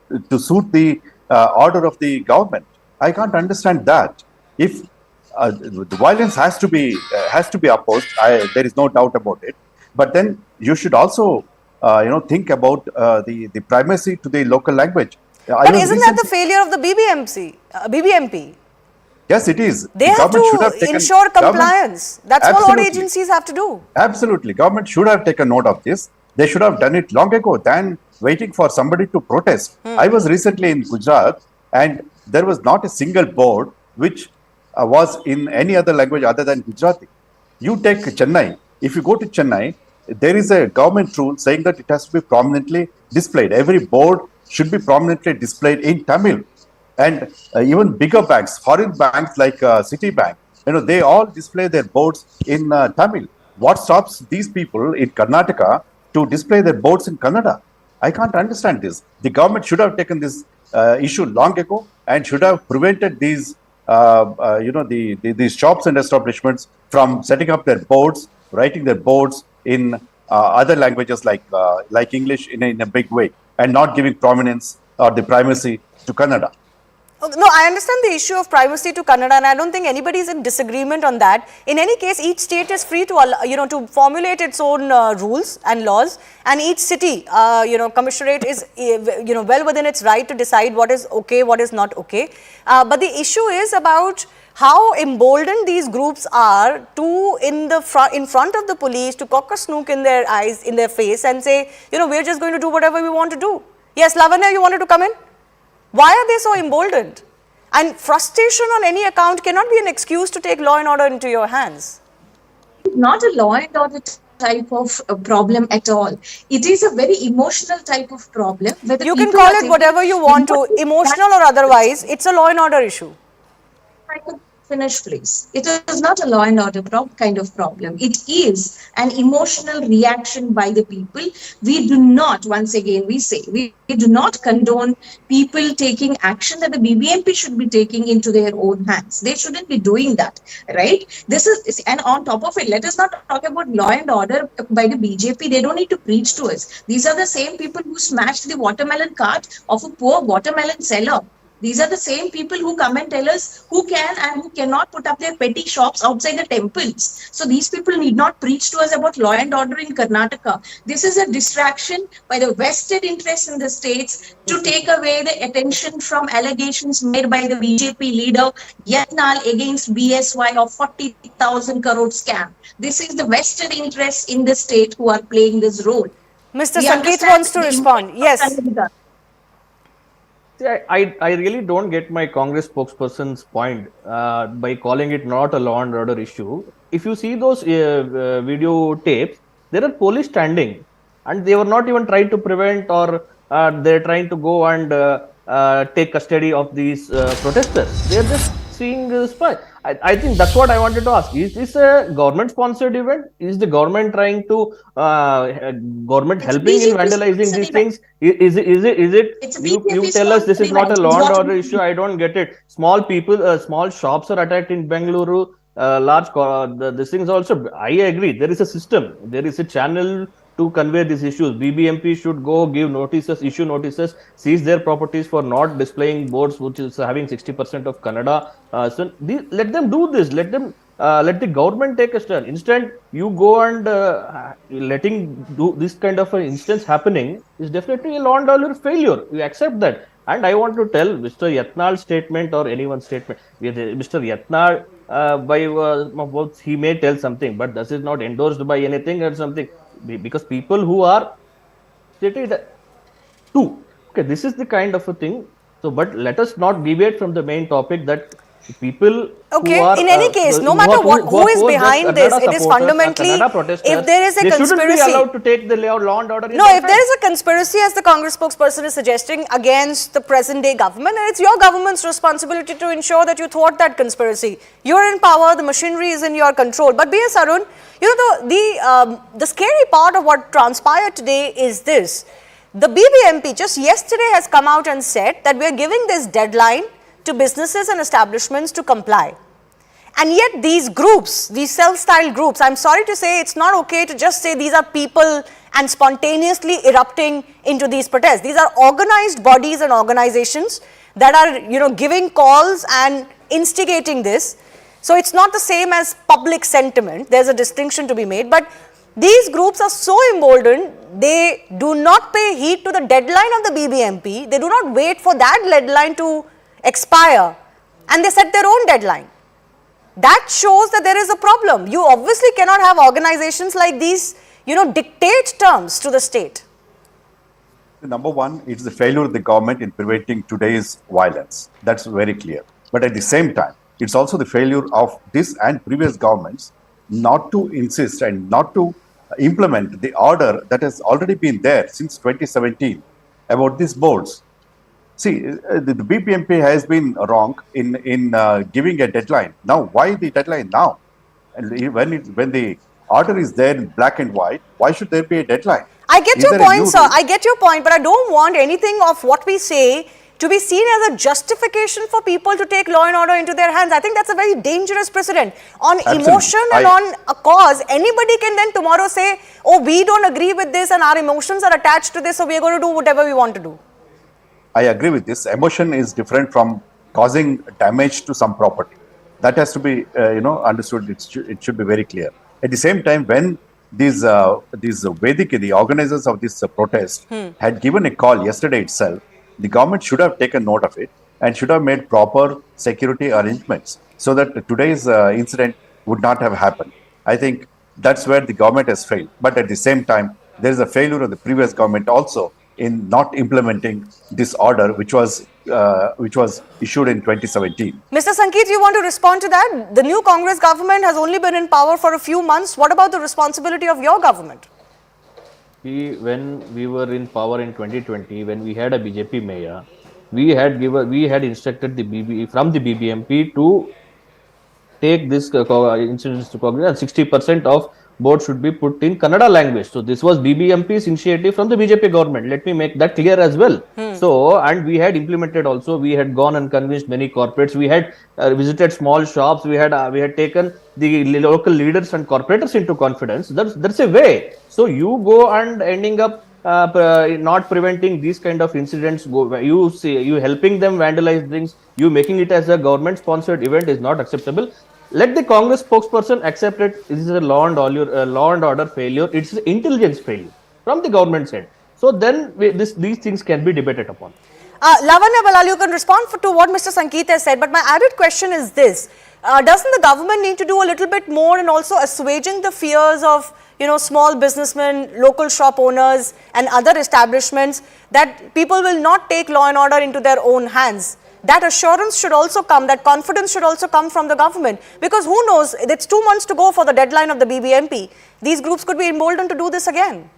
the order of the government? I can't understand that. If the violence has to be opposed, there is no doubt about it. But then you should also, think about the primacy to the local language. But isn't that the failure of the BBMP? Yes, it is. They have to ensure compliance. That's all our agencies have to do. Absolutely. Government should have taken note of this. They should have done it long ago than waiting for somebody to protest. I was recently in Gujarat and there was not a single board which was in any other language other than Gujarati. You take Chennai. If you go to Chennai, there is a government rule saying that it has to be prominently displayed. Every board should be prominently displayed in Tamil. And even bigger banks, foreign banks like Citibank, they all display their boards in Tamil. What stops these people in Karnataka to display their boards in Kannada? I can't understand this. The government should have taken this issue long ago and should have prevented these, these shops and establishments from setting up their boards, writing their boards in other languages like English in a big way, and not giving prominence or the primacy to Kannada. No, I understand the issue of primacy to Kannada, and I don't think anybody is in disagreement on that. In any case, each state is free to, to formulate its own rules and laws, and each city, commissionerate is, well within its right to decide what is okay, what is not okay. But the issue is about how emboldened these groups are to, in front of the police, to cock a snook in their eyes, in their face, and say, we're just going to do whatever we want to do. Yes, Lavanya, you wanted to come in? Why are they so emboldened? And frustration on any account cannot be an excuse to take law and order into your hands. Not a law and order type of problem at all. It is a very emotional type of problem. You can call it whatever you want to, emotional or otherwise, it's a law and order issue. I could finish, please. It is not a law and order kind of problem. It is an emotional reaction by the people. We do not, once again, we say, we do not condone people taking action that the BBMP should be taking into their own hands. They shouldn't be doing that, right? And on top of it, let us not talk about law and order by the BJP. They don't need to preach to us. These are the same people who smashed the watermelon cart of a poor watermelon seller. These are the same people who come and tell us who can and who cannot put up their petty shops outside the temples. So these people need not preach to us about law and order in Karnataka. This is a distraction by the vested interests in the states to take away the attention from allegations made by the BJP leader Yatnal against BSY of 40,000 crore scam. This is the vested interests in the state who are playing this role. Mr. Sangeet wants to respond. Yes. See, I really don't get my Congress spokesperson's point by calling it not a law and order issue. If you see those video tapes, there are police standing and they were not even trying to prevent or they're trying to go and take custody of these protesters. They're just seeing spy. I think that's what I wanted to ask. Is this a government-sponsored event? Is the government trying to government helping in vandalizing these things? Is it? You tell us this is not a law and order issue. I don't get it. Small people, small shops are attacked in Bengaluru. These things also. I agree. There is a system. There is a channel to convey these issues. BBMP should go give notices, issue notices, seize their properties for not displaying boards which is having 60% of Kannada. Let them do this. Let the government take a stand. Instead, you go and letting do this kind of an instance happening is definitely a law and order failure. You accept that. And I want to tell Mr. Yatnal's statement or anyone's statement. Mr. Yatnal, he may tell something, but this is not endorsed by anything or something. Because people who are stated too. Okay, this is the kind of a thing. So, but let us not deviate from the main topic that People Okay, who are in any case, no matter who is behind this, it is fundamentally, if there is a they conspiracy, shouldn't be allowed to take the law and order. no, if there is a conspiracy, as the Congress spokesperson is suggesting, against the present day government, and it's your government's responsibility to ensure that you thwart that conspiracy. You're in power, the machinery is in your control. But B.S. Arun, you know, the scary part of what transpired today is this. The BBMP just yesterday has come out and said that we are giving this deadline to businesses and establishments to comply. And yet these groups, these self-styled groups, I'm sorry to say it's not okay to just say these are people and spontaneously erupting into these protests. These are organized bodies and organizations that are, you know, giving calls and instigating this. So it's not the same as public sentiment. There's a distinction to be made. But these groups are so emboldened, they do not pay heed to the deadline of the BBMP. They do not wait for that deadline to expire, and they set their own deadline. That shows that there is a problem. You obviously cannot have organizations like these, you know, dictate terms to the state. Number one, it's the failure of the government in preventing today's violence. That's very clear. But at the same time, it's also the failure of this and previous governments not to insist and not to implement the order that has already been there since 2017 about these boards. See, the BBMP has been wrong in giving a deadline. Now, why the deadline now? And when the order is there in black and white, why should there be a deadline? I get your point, sir. I get your point, but I don't want anything of what we say to be seen as a justification for people to take law and order into their hands. I think that's a very dangerous precedent. On emotion and on a cause, anybody can then tomorrow say, oh, we don't agree with this and our emotions are attached to this, so we're going to do whatever we want to do. I agree with this. Emotion is different from causing damage to some property. That has to be, understood. It should be very clear. At the same time, when these Vedike, the organizers of this protest, had given a call yesterday itself, the government should have taken note of it and should have made proper security arrangements so that today's incident would not have happened. I think that's where the government has failed. But at the same time, there is a failure of the previous government also in not implementing this order, which was issued in 2017. Mr. Sankeet, you want to respond to that? The new Congress government has only been in power for a few months. What about the responsibility of your government? When we were in power in 2020, when we had a BJP mayor, we had instructed the BBMP to take this incidents to Congress, and 60% of boards should be put in Kannada language. So this was BBMP's initiative from the BJP government. Let me make that clear as well. So, and we had implemented also, we had gone and convinced many corporates. We had visited small shops. We had taken the local leaders and corporators into confidence. That's a way. So you go and ending up not preventing these kind of incidents. You helping them vandalize things. You making it as a government sponsored event is not acceptable. Let the Congress spokesperson accept it. This is a law and order failure. It's an intelligence failure from the government side. So then these things can be debated upon. Lavanya Balal, you can respond to what Mr. Sankeet has said, but my added question is this. Doesn't the government need to do a little bit more in also assuaging the fears of, small businessmen, local shop owners and other establishments that people will not take law and order into their own hands? That assurance should also come, that confidence should also come from the government, because who knows, it's 2 months to go for the deadline of the BBMP. These groups could be emboldened to do this again.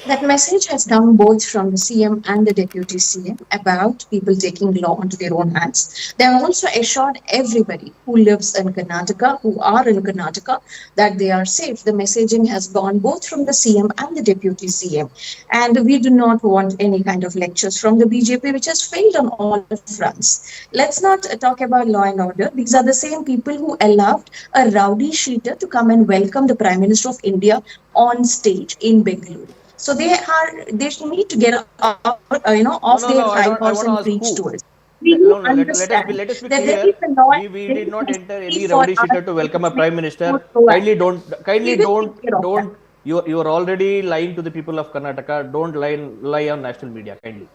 That message has come both from the CM and the Deputy CM about people taking law into their own hands. They have also assured everybody who lives in Karnataka, who are in Karnataka, that they are safe. The messaging has gone both from the CM and the Deputy CM. And we do not want any kind of lectures from the BJP, which has failed on all fronts. Let's not talk about law and order. These are the same people who allowed a rowdy sheeter to come and welcome the Prime Minister of India on stage in Bengaluru. So they need to get off their high horse and preach to us. Let us be clear. We did not enter any rowdy sheeter to welcome a Prime Minister. Kindly don't. You are already lying to the people of Karnataka. Don't lie on national media. Kindly.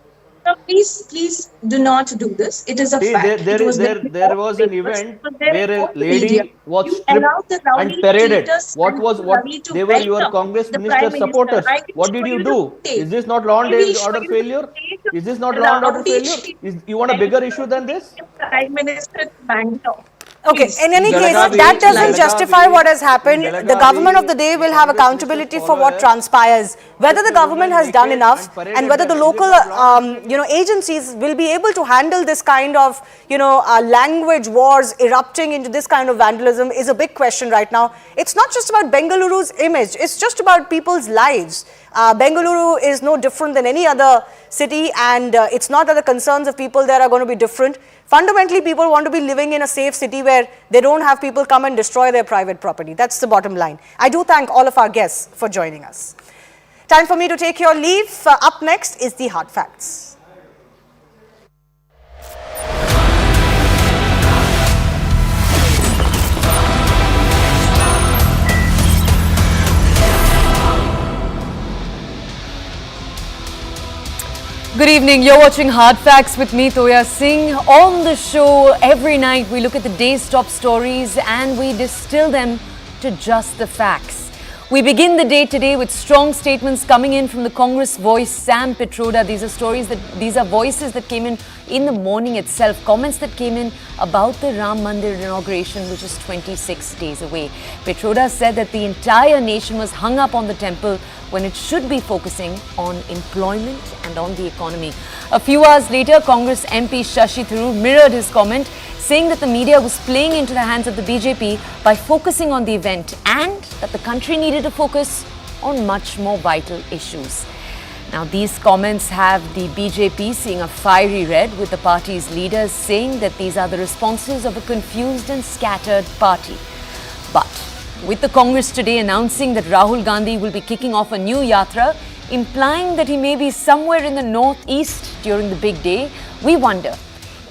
No, please do not do this. It is a See, fact. there was an event where a lady was You stripped allow the and rowdy paraded. cheaters What and was what Ravi to they were your welcome Congress the minister Prime Minister. supporters. I will What show did you you do? the tape. Is this not law I and will show order you the failure? tape. Is this not law and order Rowdy failure? You want a bigger issue than this? Prime Minister Bangalore. Okay, Please. in any case, Belagavi- that doesn't Belagavi- justify what has happened. in The government of Belagavi, the day will the have Congress accountability ministers for what follow transpires. Whether the government has done enough and paraded and whether the them. Is it local, not law? agencies will be able to handle this kind of, language wars erupting into this kind of vandalism is a big question right now. It's not just about Bengaluru's image. It's just about people's lives. Bengaluru is no different than any other city, and it's not that the concerns of people there are going to be different. Fundamentally, people want to be living in a safe city where they don't have people come and destroy their private property. That's the bottom line. I do thank all of our guests for joining us. Time for me to take your leave. Up next is the hard facts. Good evening, you're watching Hard Facts with me, Toya Singh. On the show, every night we look at the day's top stories and we distill them to just the facts. We begin the day today with strong statements coming in from the Congress voice, Sam Pitroda. These are voices that came in the morning itself, comments that came in about the Ram Mandir inauguration, which is 26 days away. Pitroda said that the entire nation was hung up on the temple when it should be focusing on employment and on the economy. A few hours later, Congress MP Shashi Tharoor mirrored his comment, saying that the media was playing into the hands of the BJP by focusing on the event and that the country needed to focus on much more vital issues. Now, these comments have the BJP seeing a fiery red, with the party's leaders saying that these are the responses of a confused and scattered party. But with the Congress today announcing that Rahul Gandhi will be kicking off a new yatra, implying that he may be somewhere in the northeast during the big day, we wonder,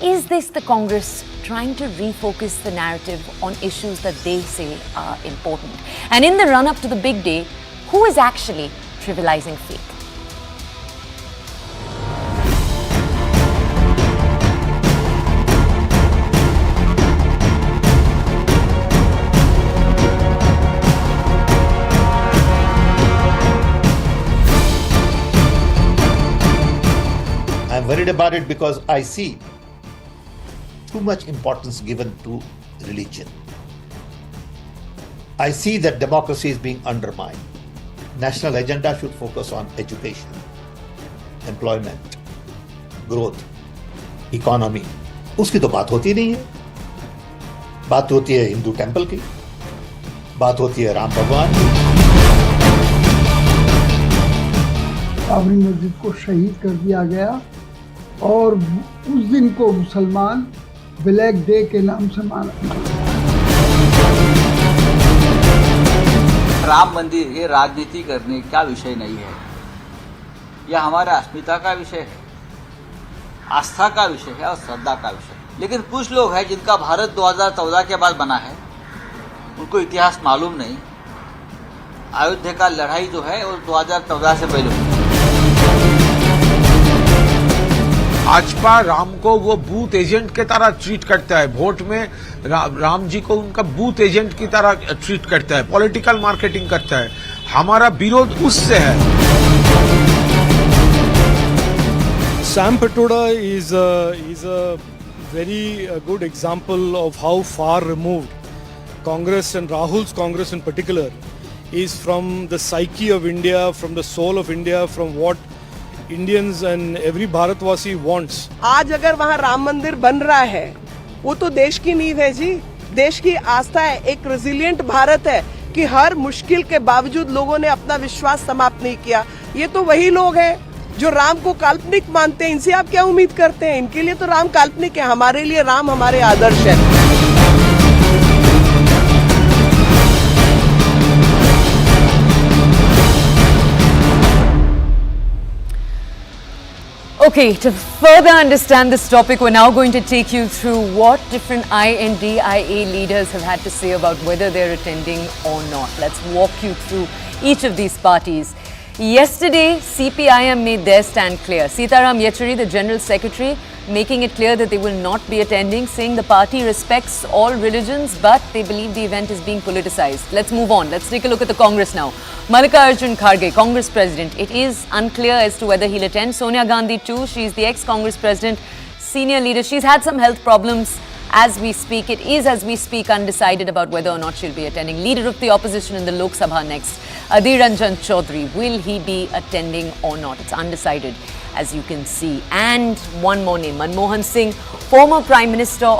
is this the Congress trying to refocus the narrative on issues that they say are important? And in the run-up to the big day, who is actually trivializing faith? I'm worried about it because I see too much importance given to religion. I see that democracy is being undermined. National agenda should focus on education, employment, growth, economy. उसकी तो बात होती नहीं है. बात होती है Hindu temple की, बात होती है राम भगवान की. बाबरी मस्जिद को शहीद कर दिया गया और उस दिन को मुसलमान ब्लैक डे के नाम से माना. राम मंदिर ये राजनीति करने का विषय नहीं है, यह हमारे अस्मिता का विषय है, आस्था का विषय है और श्रद्धा का विषय. लेकिन कुछ लोग हैं जिनका भारत 2014 के बाद बना है, उनको इतिहास मालूम नहीं. अयोध्या का लड़ाई जो है वो 2014 से पहले हुई. भाजपा राम को वो बूथ एजेंट के तरह ट्रीट करता है. वोट में राम जी को उनका बूथ एजेंट की तरह ट्रीट करता है, पॉलिटिकल मार्केटिंग करता है. हमारा विरोध उससे है. Sam Pitroda is a very good example of how far removed Congress and Rahul's Congress in particular is from the psyche of India, from the soul of India, from what Indians and every Bharatvasi wants. आज अगर वहाँ राम मंदिर बन रहा है, वो तो देश की नींव है जी, देश की आस्था है, एक रेजिलिएंट भारत है कि हर मुश्किल के बावजूद लोगों ने अपना विश्वास समाप्त नहीं किया. ये तो वही लोग हैं जो राम को काल्पनिक मानते हैं. इनसे आप क्या उम्मीद करते हैं? इनके लिए तो राम काल्पनिक है, हमारे लिए राम हमारे आदर्श है. Okay, to further understand this topic, we're now going to take you through what different INDIA leaders have had to say about whether they're attending or not. Let's walk you through each of these parties. Yesterday, CPIM made their stand clear. Sitaram Yechury, the General Secretary, making it clear that they will not be attending, saying the party respects all religions, but they believe the event is being politicized. Let's move on. Let's take a look at the Congress now. Mallikarjun Kharge, Congress President. It is unclear as to whether he'll attend. Sonia Gandhi too. She's the ex-Congress President, senior leader. She's had some health problems as we speak. It is, as we speak, undecided about whether or not she'll be attending. Leader of the opposition in the Lok Sabha next, Adhir Ranjan Chaudhary. Will he be attending or not? It's undecided, as you can see. And one more name, Manmohan Singh, former Prime Minister